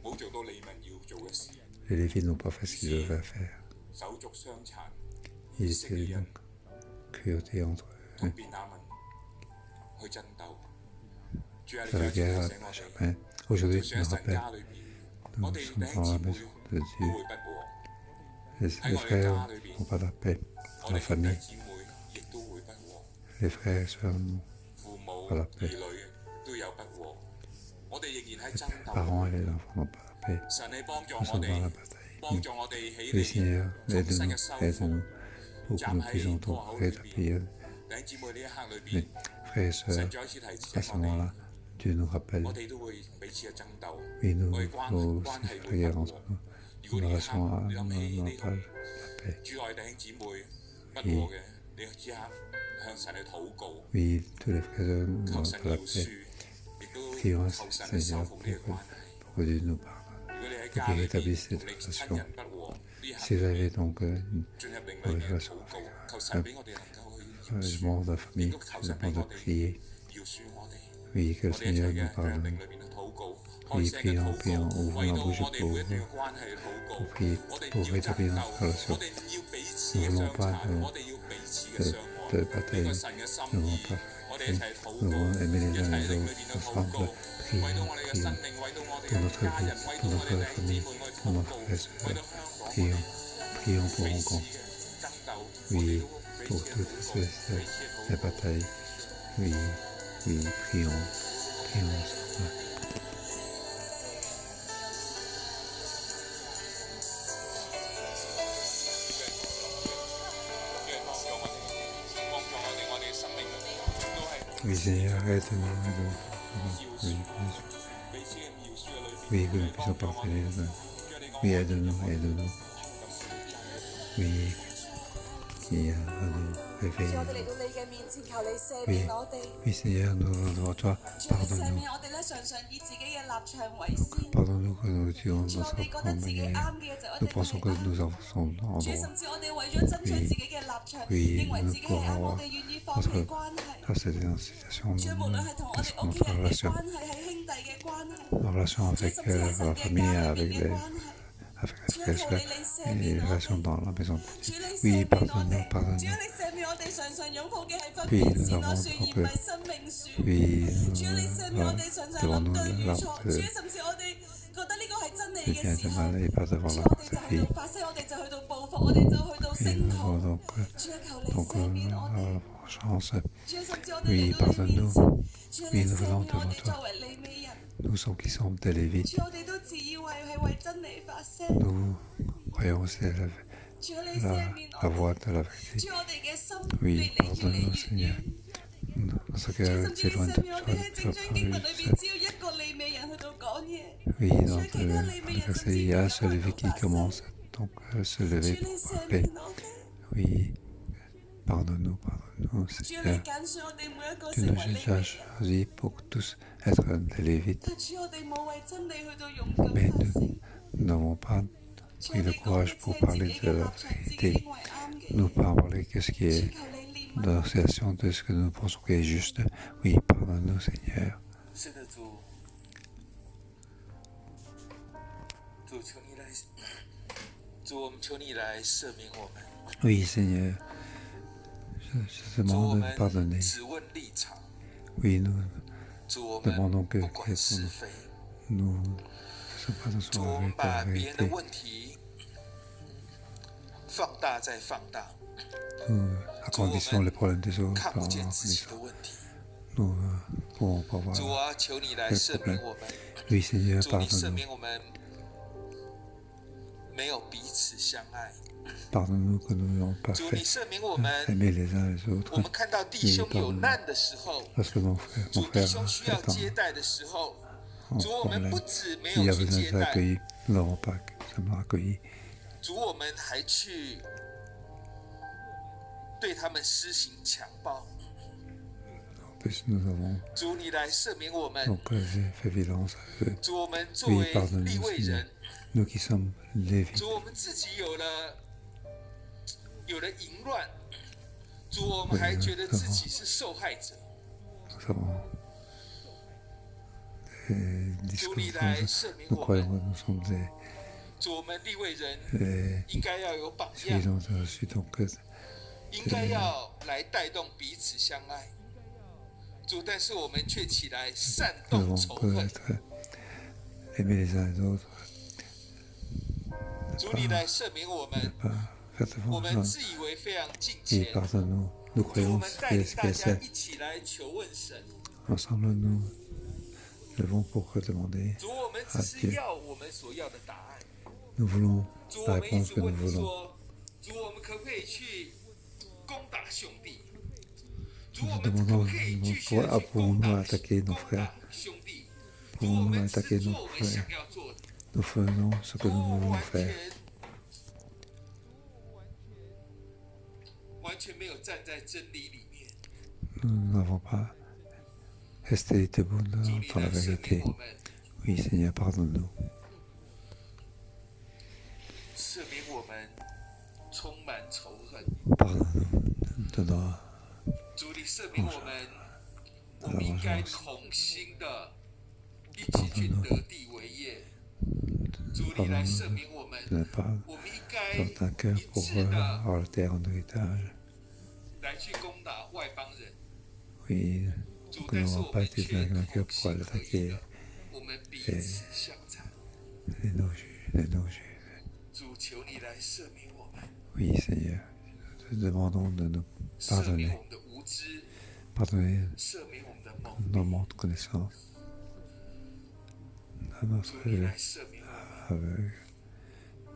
冇做到利民要做嘅事， Les Lévites n'ont pas fait ce qu'ils devaient faire. 手足相殘， Ils étaient donc cruautés entre 同 eux. 便雅憫去爭鬥。主啊，你 Faire 再 la 一次提 guerre 醒我 à 哋。 Chapin. Aujourd'hui, 就 tu 算 nous 喺神 rappelles, 家裏邊，我 nous 哋 sommes 弟兄 dans 姊 la 妹 maison de 都 Dieu. 會不和， Les frères n'ont pas la paix 我 dans la 哋兄弟 famille. 姊妹亦都會不和， Les frères et sœurs n'ont 父母好啦兒女都有不和，我哋仍然喺爭 les 鬥。 parents et les enfants n'ont pas la paix. 神你幫助 Nous 我 sommes dans 哋 la，bataille. 幫助我哋起 Oui, 嚟， Seigneur, 重新 aide-nous, 嘅修 aide-nous, 復。 pour que nous puissions trouver ta prière. 弟兄姊妹呢一刻裏 Mais 邊， frères et 神 sœurs, 再一次提 à 醒 ce 我哋， moment-là, Dieu nous rappelle, 我哋都會彼此嘅爭鬥， oui, nous 我哋關 faut 關 aussi 係 faire 會 guerre 不 entre 和。 nous. 如果 Nous 呢一 restons 刻 à 你諗起 n'ont 呢 pas 度 la paix. 主內弟兄姊妹不和嘅，你即刻向神去禱告， Oui, tous les frères et sœurs 求 n'ont 神 pas la 饒 paix. 恕，亦都 Prions 求神去修 Seigneur 復呢個關係。 pour que Dieu nous pardonne. 如果你喺 Pour 家 qu'il 裏邊 rétablisse 同 cette 你親 relation. 人不和，呢刻 Si vous avez donc 進入靈裏面嘅禱告，求神俾我哋能夠去饒 un 恕， membre de la 亦 famille, 都求 je 神俾 demande 我 de 哋 prier. 饒恕我哋。 Oui, que le 我哋一齊 Seigneur 嘅 nous 喺靈 pardonne. 裏面嘅禱告， Oui, 開聲嘅 prions, 禱 prions, 告， ouvrons 為 la 到 bouche 我哋 pour 每一段 vous. 嘅關係嘅禱告。 Pour prier 我哋唔 pour 要爭 rétablir 鬥， notre relation. 我哋唔要彼此 Nous 嘅 ne 相 voulons pas 殘，我哋要彼此嘅 de 相愛。 de 呢個 bataille. 神嘅心 Nous ne 意 voulons pas，我哋一齊禱 nous 告， voulons aimer 一 les 齊 uns 喺 les 靈裏 autres 邊去禱 ensemble. 告，為 Prions, 到我哋嘅 prions 生命，為到我哋 pour 嘅 notre 家人， vie, 為到 pour 我哋 notre 弟兄姊 famille, 妹，我哋 pour 禱 notre 告， frère et 為 sœur. 到香港，我 Prions, 哋 prions pour 彼 Hong 此 Kong. 嘅爭鬥，我哋 Oui, 都彼 pour 此嘅 toutes 禱告， les 彼此嘅禱 les 告。 batailles. Oui, oui, prions, prions ensemble. 我哋生命都係 Oui, Seigneur, aide-nous, aide-nous. Oui, 彼此嘅饒恕嘅裏邊。 oui, que nous puissions pardonner les uns. Oui, aide-nous, aide-nous. Oui, qui nous 主， réveille. 我哋嚟到你嘅面前，求你赦 Oui, 免我哋。 oui, Seigneur, nous, toi, 主，你赦 pardonne-nous. 免我哋咧，常常以自己嘅立場為先。 Pardonne-nous que nous tuons 主， notre 我哋覺 propre 得自己 manière. 啱嘅就一 Nous 定 pensons 係 que 啱。 nous sommes en 主， droit. 甚至我哋為咗爭取自己嘅立場， Oui, 認為自己係啱， nous 我哋願意方嘅關係。他是這種 situation 主無論係同我哋 dans 屋企 notre 人嘅 relation, 關係，係兄弟嘅關係， nos relations 主 avec 甚至係神 la 嘅 famille, 家裏 avec 面嘅關係。 avec les 主 frères 求 et 你 sœurs, 赦 et 免 les 我 relations 哋。 dans la maison de 主 Dieu. 你 Oui, 赦免我 pardonne-nous, 哋，主 pardonne-nous. 你赦免我哋常常擁抱嘅係分 Oui, 辨 nous 善惡 avons 樹而唔 donc, 係生命樹。 oui, 主你赦免我哋常常 devant 諗 nous 對與 l'arbre 錯， de 主甚至我哋覺得呢個係真理 du 嘅 bien et 時 du 候， mal, et pas devant 主 la 我哋就去 vie. 到發聲，我哋就去到報復，我哋就去到 Et 聲 nous 討。 avons donc, 主啊，求你 donc 赦免我哋。 vengeance. 主啊，甚至我哋 Oui, 嚟到你面 pardonne-nous. 前，主啊，你 Oui, nous 赦 venons 免我 devant 哋作 toi. 為利未人。 Nous sommes qui sommes des Lévites. 主，我哋都自以為係為真理發聲。 Nous croyons aussi à 主啊，你赦免 la 我 voie 哋。 de la vérité. 主，我哋嘅心 Oui, 離你越嚟 pardonne-nous, 越 Seigneur. 遠。 Notre 主， cœur 甚至你 s'éloigne 赦 de 免我 toi, 哋喺 de 整 ta 章經文裏 parole. 邊，只要一個利未人去到講嘢。 Oui, 主 dans 啊，其他利未 le 人甚 verset, 至 il y 唔 a 敢 celui 去 qui 到發聲。 commence donc à se 主， lever 你 pour 赦 parler. 免我哋。 Oui, pardonne-nous, pardonne-nous, 主啊， Seigneur. 你揀選我哋每一個 Tu 成 nous 為利未 as 人。 choisis pour tous être des Lévites, 但主，我哋冇為真理去到勇敢 mais 發聲。 nous n'avons pas 主， pris 我 le 哋講嘅 courage 只 pour 係自 parler 己 de 嘅立 la 場，自己 vérité. 認為啱嘅 Nous 嘢。 parler de ce qui 主， est 求你憐 de 憫。 l'association de ce que nous pensons qui est juste. Oui, pardonne-nous, Seigneur. 是的，主，主求你来，主我们求你来赦免我们， Oui, Seigneur. Je 主我 demande de 们 pardonner. 只问立场， Oui, nous 主我 demandons 们 que 不管是非， nous ne sommes pas dans 主我 la 们把别人的 vérité. 问题放大再放大， Nous agrandissons les problèmes des autres 看 en 不见自己的 grandissant. 问题。 Nous ne pouvons pas voir 主啊，求你来 le 赦免 problème. 我们， Oui, Seigneur, 主你赦 pardonne-nous. 免我们没有彼此相爱， Pardonne-nous que nous n'avons pas 主你 fait 赦免我们。 aimer les uns les 我 autres. 们看到弟兄有难的时候， Lorsque mon frère, 主 mon 弟 frère 兄需要 est 接待的时候， en 主我们 problème, 不止没 il y 有 a 去 besoin 接 d'être 待， accueillis. Nous n'avons pas seulement accueilli. 主我们还去对他们施行强暴。 En plus, nous avons 主你来赦免我们， donc fait violence à eux. 主我们作 Oui, 为利 pardonne-nous, 未 Seigneur. 人， Nous qui sommes Lévites, 主我们自己有了淫乱，主我们还觉得自己是受害者。 nous avons des 主 discours. 你来赦免 Nous 我 croyons 们， que nous sommes des 主我们利未人 des 应该要有榜样， suivants de reçus. Donc, 应该要来带动彼此相爱。主，但是我们却起来煽 nous 动 devons 仇恨。 peut-être aimer les uns les autres, 主，你来赦免我 ne 们， pas faire de 我们 vengeance. 自以为非常敬 Et 虔。 pardonne-nous. Nous 主，我 croyons 们带 ce 领 qui 大 est 家 saint. 一起来求问神。 Ensemble, nous levons pour demander 主，我们只 à 是 Dieu. 要我们所要的答案。 Nous voulons 主， la 我们一 réponse 直 que nous 问你 voulons. 说，主，我们可不可以去攻打兄弟？主， Nous 我们可 demandons 不可以继续的去 pouvons-nous 攻打 attaquer nos 攻 frères? 打兄弟？ Pouvons-nous 主，我们 attaquer 只 nos 做我们 frères? 想要做的。 Nous faisons ce que 主， nous 我 voulons 完 faire. 完全没有站在真理里面。 Nous n'avons pas resté debout 主， dans 你 la 来赦 vérité. 免我们， Oui, Seigneur, pardonne-nous. 赦免我们充满仇恨。 Pardonne-nous de nos 主，你赦免我们，我们应该同心的一起去得地为业。主，你来赦免我们， de ne pas 我们应该 porter un cœur 一 pour 致的 avoir la terre en héritage. 来去攻打外邦人。 Oui, 主， nous 但是 n'avons 我 pas 们 été 却 avec un 同 cœur pour 心 aller 合一 attaquer 的，我们彼此相残。 les nos juifs. 主，求你来赦免我们， Oui, Seigneur, nous te demandons de nous 赦免 pardonner. 我们的无知， Pardonner 赦免我们的梦。 nos manques de connaissance, à 主， notre 你来赦免我们。 aveugle.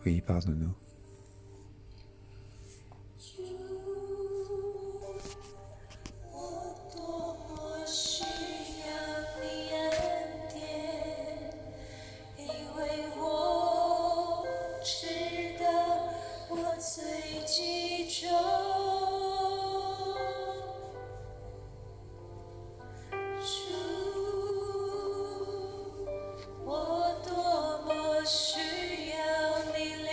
Oui, pardonne-nous. 我多么需要你恩典，因为我知道我最集中。主，我多么需要你怜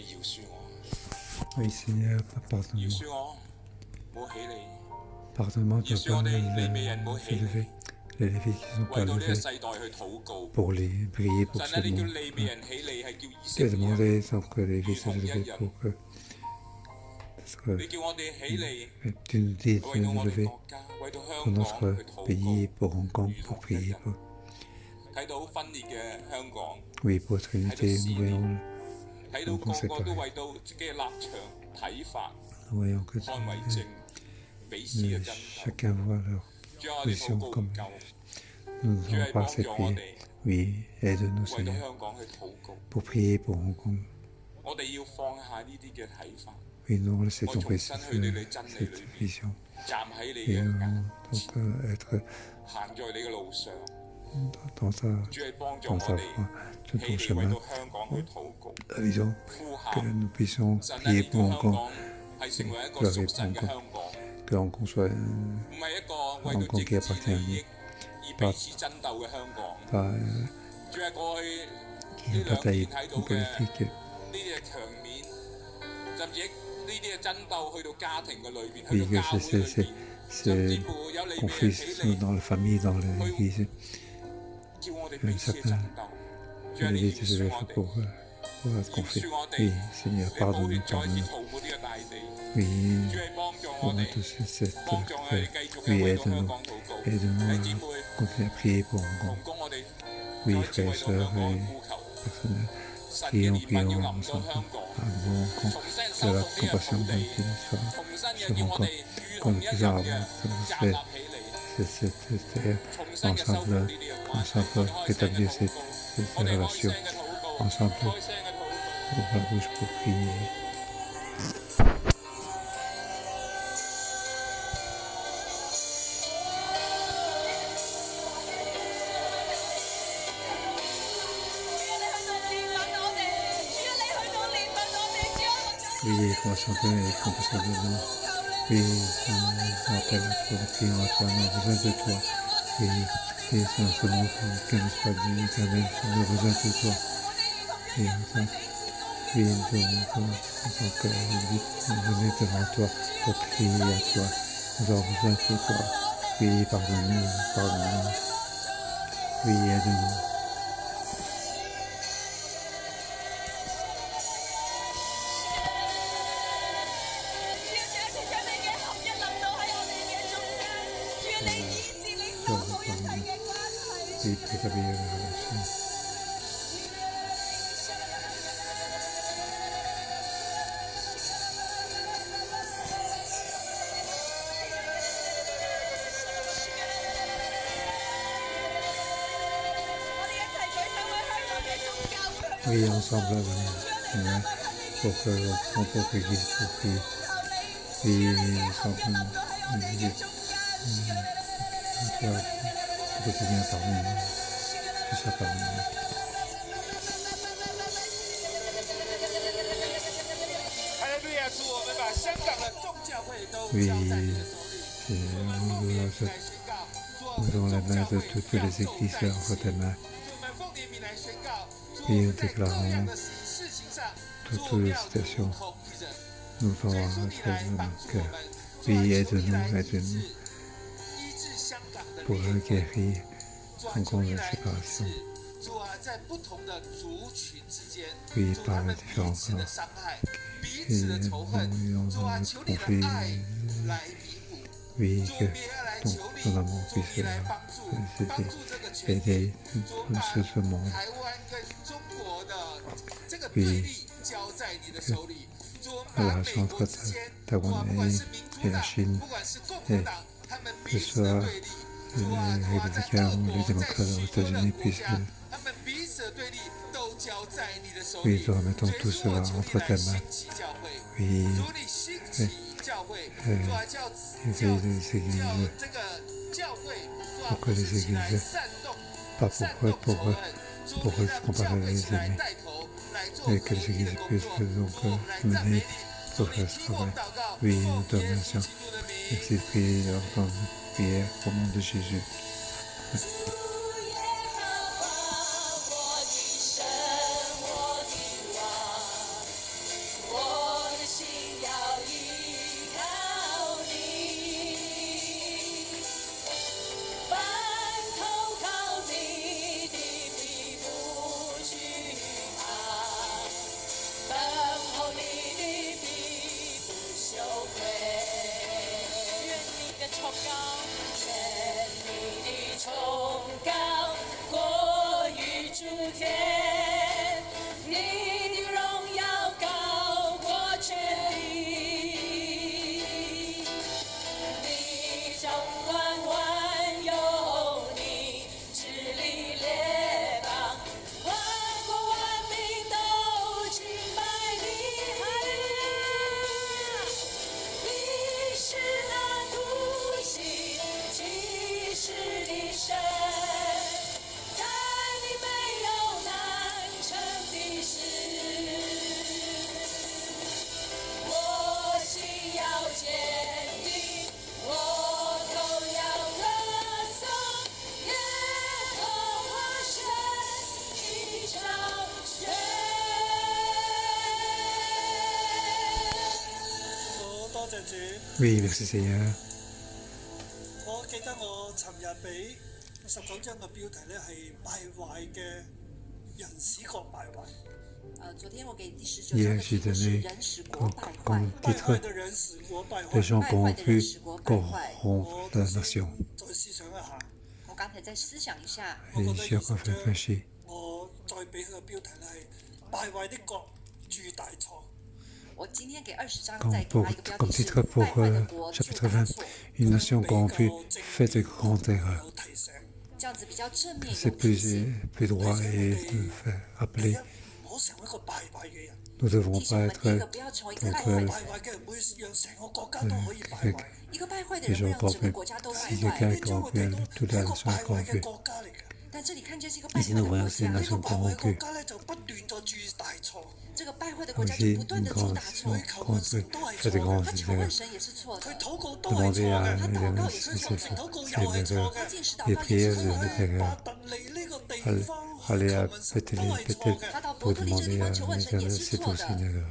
饒恕我， Oui, Seigneur, 饒 pardonne-moi. 恕我冇起你， Pardonne-moi de 饒恕我哋利未 ne 人冇 pas 起 se lever. 你， Les Lévites qui ne sont pas 為到呢個 levés 世代去禱告。 pour les prier pour 神 ce 啊，你叫 monde. 利未人起嚟，係叫以色 Et 列人。 demander donc que les Lévites se lèvent pour que. Parce que 你叫我哋起嚟， tu nous dis de 為到 nous 我哋 lever 國家，為到 pour 香港 notre 去禱 pays, 告。 pour Hong Kong, pour prier. Pour, 睇到分裂嘅香港， oui, pour notre unité, nous voyons, 睇到個個都為到自己嘅立場睇法 nous voyons que 捍衞正，彼此嘅爭鬥。 chacun voit leur 主啊，我哋禱 position 告唔 comme 夠， nous ne 主 avons 係 pas 幫 assez 助我 prié. 哋 Oui, aide-nous 為到 Seigneur 香港去禱告。 pour prier pour Hong Kong. 我哋要放下呢啲嘅睇法， Oui, nous laissons 我 tomber 重新 cette, 去到你真理裏 cette 邊， vision. 站喺你 Et 嘅 nous 眼， donc être 行在你嘅路上。 dans sa, 主係幫助 dans 我 sa 哋 voie, tout 起 ton 嚟為 chemin. 到香港去禱告， La vision 呼 que 喊。 nous puissions 神啊， prier 你 pour 叫 Hong 香 Kong, 港係成為一個屬神嘅香港， que Hong Kong soit 唔係一個為 Hong 到 Kong qui 政 appartient 治 à 利 nous, 益而彼此爭鬥嘅香港。 pas 主係過去 qui 呢 est 兩 bataille 年睇到嘅 politique. 呢啲嘅場面，甚至呢啲嘅爭鬥去到家庭嘅裏邊， Oui, 去到 que 教會裏 ces 邊，甚至乎有利未人 conflits 起嚟 dans la famille, dans l'église. 叫我哋彼此嘅爭鬥。主啊，你 Les 饒 Lévites se 恕 lèvent 我哋， pour être 饒 conflit. 恕我哋， Oui, Seigneur, 你冇 pardonne-nous, 再次 pardonne-nous. 塗抹呢個大地。 Oui, 主係幫助我 pour 哋， tous cette, 幫助我哋繼續嘅 oui, 為到香 aide-nous, 港禱告。 aide-nous 弟姊妹， à continuer à prier pour Hong 同 Kong. 工我哋 Oui, 再次為 frères 到 et 香 sœurs 港 et 呼求， personnels, 神嘅 prions, 憐憫要 prions 臨到 ensemble 香港， à Hong Kong, 重新 que 收 la 復呢個土 compassion 地， divine soit 重新嘅 sur 叫 Hong 我 Kong, 哋如 comme 同一 nous 樣 avons 嘅 tous 站 fait 立起嚟， c'est 重新嘅修復 ensemble, 呢啲嘅關係， ensemble 開聲嘅 rétablir 禱 ces 告，我哋開 relations 聲嘅禱告， ensemble 開聲嘅禱告。 pour la bouche pour prier. Oui, compassion de nous, compassion de nous. Oui, nous appelle à toi, nous prions à toi, nous avons besoin de toi. Oui, et c'est dans ce monde que nous soit Dieu éternel, nous avons besoin de toi. Et enfin, oui, nous devons que nous venir devant toi pour prier à toi. Nous avons besoin de toi. Oui, pardonne-nous, pardonne-nous. Oui, aide-nous. Oui, rétablir la relation. Oui, ensemble, Seigneur, pour que l'Église pour prier. Oui, ensemble, toi, que tu viens parmi nous, tu sois parmi nous. Alléluia，主，我們把香港的眾教會都 Oui, 交在你的手裏。 c'est 我們 nous 奉你 devons 名來宣告，主啊，我 nous 們 dans 眾 la 教 main de 會 toutes 要 les 走 églises 在一 entre 起。 tes mains. 主，我們奉你名來宣告，主， Et 我 nous 們在各 déclarons 樣的事情上，主， toutes 我們 les 要如 situations. 同一人。 Nous 主耶 devons 穌，你 être 來 dans 幫 nos 助我 cœurs. 們。主啊， Oui, 求你來 aide-nous, 醫治 aide-nous 醫治香港的 pour 裂痕。 guérir 主啊， Hong 求 Kong 你 de 來醫 séparation. 治。主啊，在不同的族群之間， Oui, 主 par 他 les 們彼 différents 此的 corps. 傷害，彼 Et 此的仇恨。 dans 主啊， le 求你的 conflit, 愛來彌補。 oui, 主，我 que 們也要來 donc 求你， ton amour 主 puisse 你來幫助，幫助這個全體。 aider 主，把 ce monde. 台灣跟中國的這個對立交在你的手裡。主，我們把美國之間，主啊，不管是民主黨，不管是共和黨，他們彼此的對立。主啊，主啊，在俄國，在許多的國家，他們彼此的對立都交在你的手裡。 Oui, nous remettons 主 tout 啊， cela 求你 entre 來 tes 興 mains. 起教會。 Oui, 主，你興起教會。主啊，叫 éveille les églises, 這個教會，主啊， pour que les 起來 églises, 煽動。 pas 煽 pour, 動仇恨，主， pour 你讓教 comparer 會 les 起來 aînés, 帶頭來做 et 合 que les 一的 églises 工 puissent 作。 donc 主，我們來讚美 mener 你，主， pour 你 faire ce 聽我們 travail. 禱告， Oui, 奉 nous te 耶穌 remercions. 基督的名。 Merci de prier dans notre prière au nom de Jésus. 我的神，我的王， Oui, merci Seigneur. 我記得我尋日俾19章嘅標題咧係敗壞嘅人使國敗壞。昨天我給第19章 Hier, 的 j'ai 題目是 donné 人使國敗 comme 壞。敗 titre 壞嘅人使國敗 Les 壞。 gens 敗壞的人使 corrompus 國敗壞。 corrompent la nation. 再思想一下，我剛才再思想一下， Et j'ai encore fait réfléchir. 我再俾佢嘅標題咧係敗壞的國鑄大錯。我今天給20章 Comme, 再給他一個標 comme 題是 titre pour 敗壞的國鑄 chapitre 大 20, 錯。 une nation corrompue fait de grandes erreurs. 有提醒，這樣子比較正面，有 C'est 提醒。 plus droit et de faire 第一 rappeler. 唔好成為一個敗壞嘅人。 Nous ne devons 提醒 pas 我們第一個 être 不要成為一個敗 contre 壞。敗壞嘅人會讓成個國家都可以敗壞。一個敗壞的 les 人會 gens 讓整個 corrompus. 國家都敗 Si 壞。 quelqu'un est 你將會 corrompu, 睇到 toute 係 la 一個 nation est 敗壞嘅 corrompue. 國家嚟嘅。 但這裡看見是一個 Et 敗 si 壞的 nous 國 voyons ces 家， 呢個 nations 敗壞嘅國 corrompues, 家咧就不斷在鑄大錯， 這個敗壞的國家 aussi 就不斷 une 的鑄 grande 大 nation 錯。 corrompue fait de grandes 他求 erreurs. 問神也是錯 佢 的，禱告都係錯 Demander à 嘅， 他 les 禱告 gens 也是 si 錯 c'est 的， 禱告 c'est 又係 une 錯 erreur. 他 嘅。 進食禱 Les 告也 prières 是 de 錯的。 l'intérieur. 伯特利呢個地 Aller, 方 aller 求 à 問神都 Bethléem, 係錯 Bethel 嘅，他到伯 pour 特利這 demander 地 à 方求問神也 l'Éternel, 是 c'est 錯 aussi 的 une， erreur.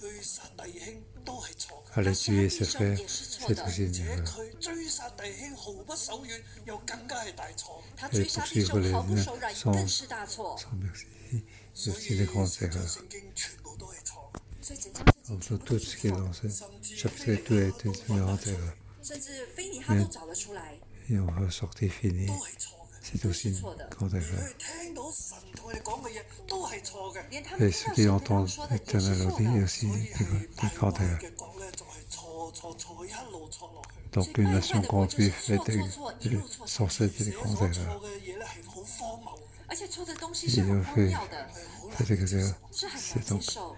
去殺弟兄都係錯嘅。 Aller 他殺 tuer 弟 ses 兄 frères, 也是錯 c'est 的， aussi 而 une 且 erreur. 佢追殺弟兄毫不手軟，又更加係大錯。他追殺弟兄毫不手軟，更是大錯。 Sans merci, 所 c'est 以 aussi des grandes 成章 erreurs. 聖經全部都係錯， 所以整章聖經 Donc 全部 tout 都 ce 是 qui est 錯 dans ce 甚至 chapitre 2 est une grande erreur. 甚至非尼哈都找得出來， Et on ressortit fini, 都係錯嘅。 c'est aussi une grande 而 erreur. 佢聽到神同佢哋講嘅嘢都係錯嘅，連他們 Et 聽 ceux 到 qui 神對他們 entendent 說的也是 l'Éternel 錯 dit 的。 aussi 所以 des 係 des 敗 grandes 壞 erreurs. 嘅國咧，就係錯一路錯落去。 Donc 所以 une 敗壞 nation 的國就 corrompue 是 fait 錯錯錯，一路錯下 sans 去， cesse des 寫 grandes 所 erreurs. 錯嘅嘢咧係好荒謬嘅，而且錯的東西是 Et 很 on 荒 fait, 謬的， 係好 fait 難 des 接 erreurs. 是很 C'est 難接 donc 受。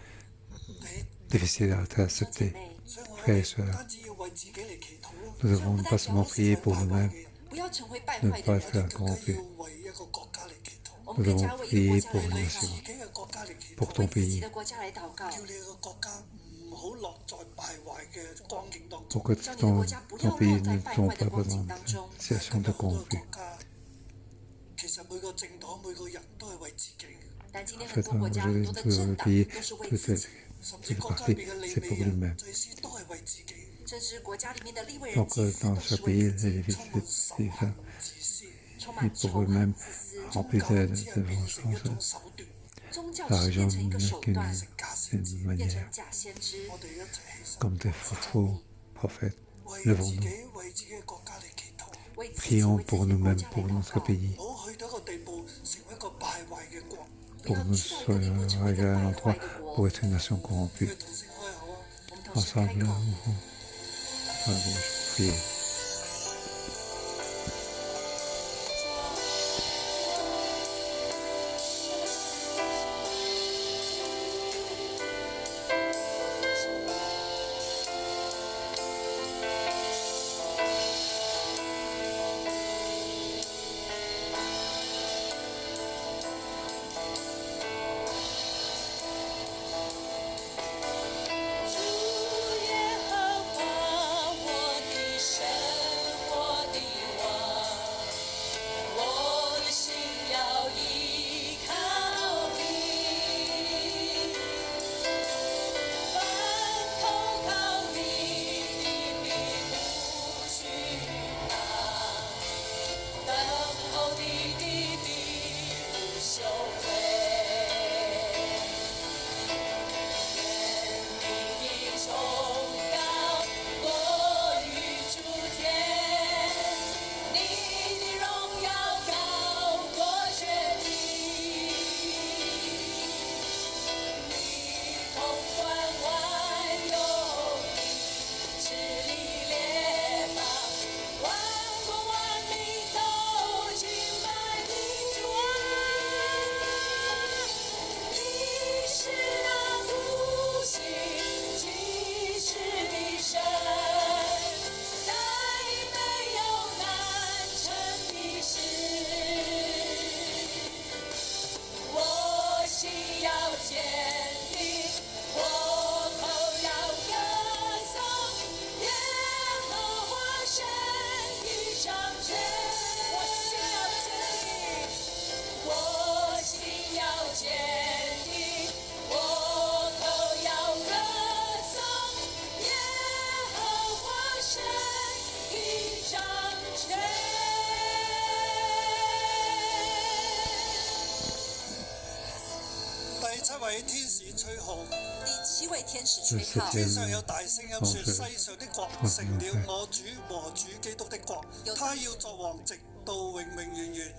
difficile à 兄姐 accepter. 妹， 所以我 Frères et 哋唔 sœurs, 單止要為自己嚟祈禱咯， nous devons pas seulement prier pour nous-mêmes, 不要成為敗 ne 壞的 pas 人， être 更加 corrompus. 要為一個國家嚟祈禱，我 Nous 們更 devons 加為一個國 prier 家 pour 來 nos 禱 自 nations, 己嘅國家嚟祈 pour 禱， ton 告，為自己 pays, 的國家來禱告，叫你個國家唔好落在敗壞嘅光景當 pour 中。 que 叫你的 ton, 國家不 ton 要落 pays 在 ne 敗 tombe 壞的 pas 光 dans 景 une 當中。 situation de 好多 corrompu. 國家其實每個政黨每個人都係為自己嘅，但今天 En 很 fait, 多國家很 aujourd'hui, 多的 tout 政 le 黨 pays, 都是為 tout 自 est, 己，甚至 toute 國家 partie, 裏邊嘅利 c'est 未 pour 人、 lui-même. 祭司都係為自己，甚至國家裡面的利未人 Donc 祭司 dans 都 ce 是為 pays, 自 les 己， Lévites, 充滿仇 les 恨 femmes, 自私。充 et 滿 pour 仇恨 eux-mêmes, 自私。 remplis 教 de 只係變成一 vengeance. 種手段，宗教 La 只是 religion 變成一個 n'est 手 qu'une 段， 成假先知。 une 變 manière, 成假先知。我哋一齊起身， comme des faux prophètes. 為自 Levons-nous, 己為自己嘅國家嚟祈禱，為自己 prions 為自 pour 己的國 nous-mêmes, 家來 pour 禱 notre 告， pays, 唔好去到一個地步成為一個敗壞嘅國。不 pour 要 nous 去到一個地步成為一個 arriver à un 敗壞 endroit 的國 pour。être une nation 我 corrompue. 哋同聲開口啊！我們同時開 Ensemble, 口， allons prier. 位天使吹號，第7位天使这吹號，天上有大聲音說：世上的國成了我主和主基督的國，他要作王直到永永遠遠。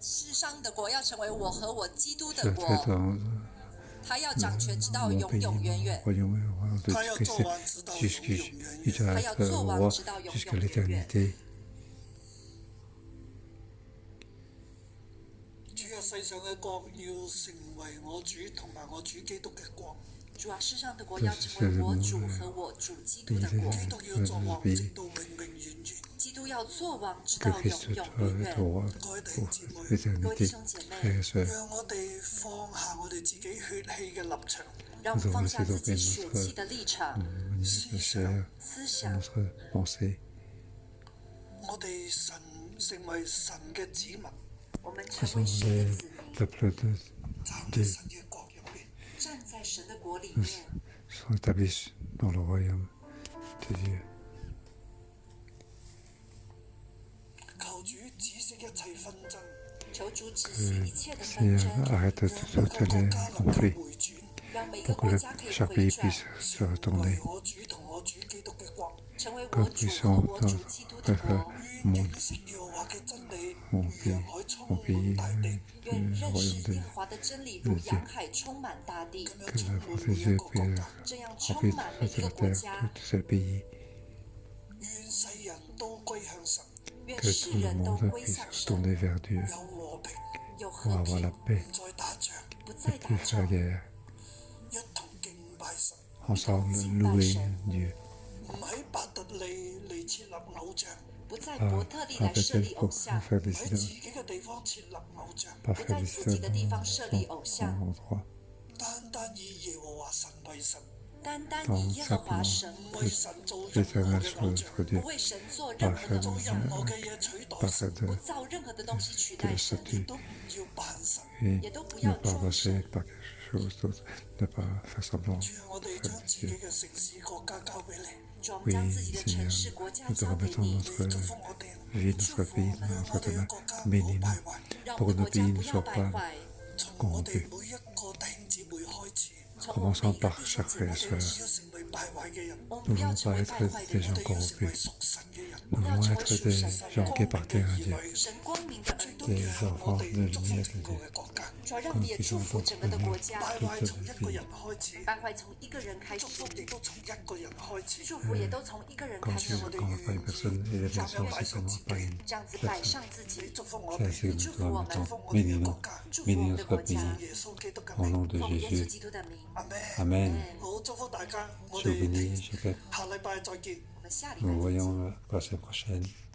世上的國要成為我和我基督的是國，非常他要掌權直到永永遠遠，我永远我他要对做王直到永永遠遠。他要做王直到永永 jusqu'à 遠遠。 l'éternité。主啊，世上嘅國要成為我主同埋我主基督嘅國，主啊，世上的國要成為我主和我主基督的國，基督要作王直到永永遠遠。基督要做王直que 到永 Christ 永 soit 遠遠。各位弟兄姊妹，各位弟 l'éternité。兄姐妹， frères et sœurs，讓我哋放下我哋自己血氣嘅立場，讓我們放下自己血氣的立場、思想、思想， notre pensée，我哋成為神嘅子民，我們 ce 成為 sont 神的 les 子民， peuples de 站喺神嘅國入邊。站在神的國裡面， sont établis dans le royaume de Dieu。求主止息一切紛爭，求主止息一切的紛 Seigneur, 爭， arrête toutes les 家能夠 conflits 回轉，讓每個 pour que 國家可以 chaque 回 pays 轉， puisse se 為 retourner，我主同我主基督嘅國。成為 que 我主和 puissons 我主基督的國。願認識耶和華嘅真理， mon 如 pays, 洋海充 mon pays, 滿大地。願 le 認 royaume 識 de 耶和華的真理如洋海充滿大地，咁樣 que 充 la 滿 force 每 de 一 Dieu 個國 puisse 家。這樣 remplir 充滿每一 toute 個 la 國 terre, 家。 tout ce pays，願世人都歸向神，願 que 世 tout le 人都 monde 歸 puisse 向神， tourner vers Dieu 有和平，有 pour 和 avoir la 平， paix 唔再打仗，不再 et 打 plus faire la 仗， guerre。一同敬拜神。 Ensemble, louer Dieu。唔喺伯特利嚟設立偶像，不在伯特利來設立偶像， faire 唔 des 喺自 idoles，己嘅地方設立偶像， pas 不 faire 在 des 自己的地方設立 idoles 偶像， en endroit，單單以耶和華神為神，單單以耶和華神為為神，神做任何 l'éternel 嘅偶 soit 像， notre Dieu，不為神做任何的偶做像，任何嘅嘢取代 pas 神， faire 不 de 造任何的東西取 de 代神， statut 都唔要扮神。 et 也都不 ne 要 pas 裝 passer 神。 par quelque chose d'autre, ne pas faire semblant。主啊，我哋將自己嘅城市國家交俾你，主，我們將自己的城市、國家交給你，你祝福我哋， vie notre pays, 讓 notre 我哋嘅 main, 國家唔好 bénis 敗 nous 壞。讓 pour 我 que 們 nos 國家 pays 不 ne 要 soient 敗 pas 壞。從我哋每一個弟兄姊妹開始，從我們每 commençant 一個 par 弟兄 chaque 姐妹 frère et 我哋 sœur。要成為敗壞嘅人，我 Nous 們不要 ne 成 voulons 為 pas 敗 être 壞的 des 人 gens， 我哋要成為 corrompus，屬神嘅人， nous 不要 voulons 成為 être 屬 des 神的 gens 人， qui appartiennent à Dieu，神光明的兒女， des 讓 enfants 我 de 哋祝福 lumière 整 de 個 Dieu。嘅國家。主，讓你也祝福整個的國家。敗壞從一個人開始，敗壞從一個人開祝福始，亦都從一個人開始。祝福也都從一個人 Quand 開始。 on commence par une personne et les nations aussi commencent par une 這樣子擺上自己，祝福我 C'est 哋， ainsi que 祝 nous 福我 devons 們， maintenant bénis nous, 祝福 bénis 我們的 notre 國家， pays 耶穌基督嘅 au 名， nom de 奉耶穌 Jésus。基督的名。阿門。 Amen。好，祝福大家，我 Je vous 哋 bénis, je fais. 下禮拜再見。我們下禮 Nous 拜 nous 再見。 voyons la semaine prochaine.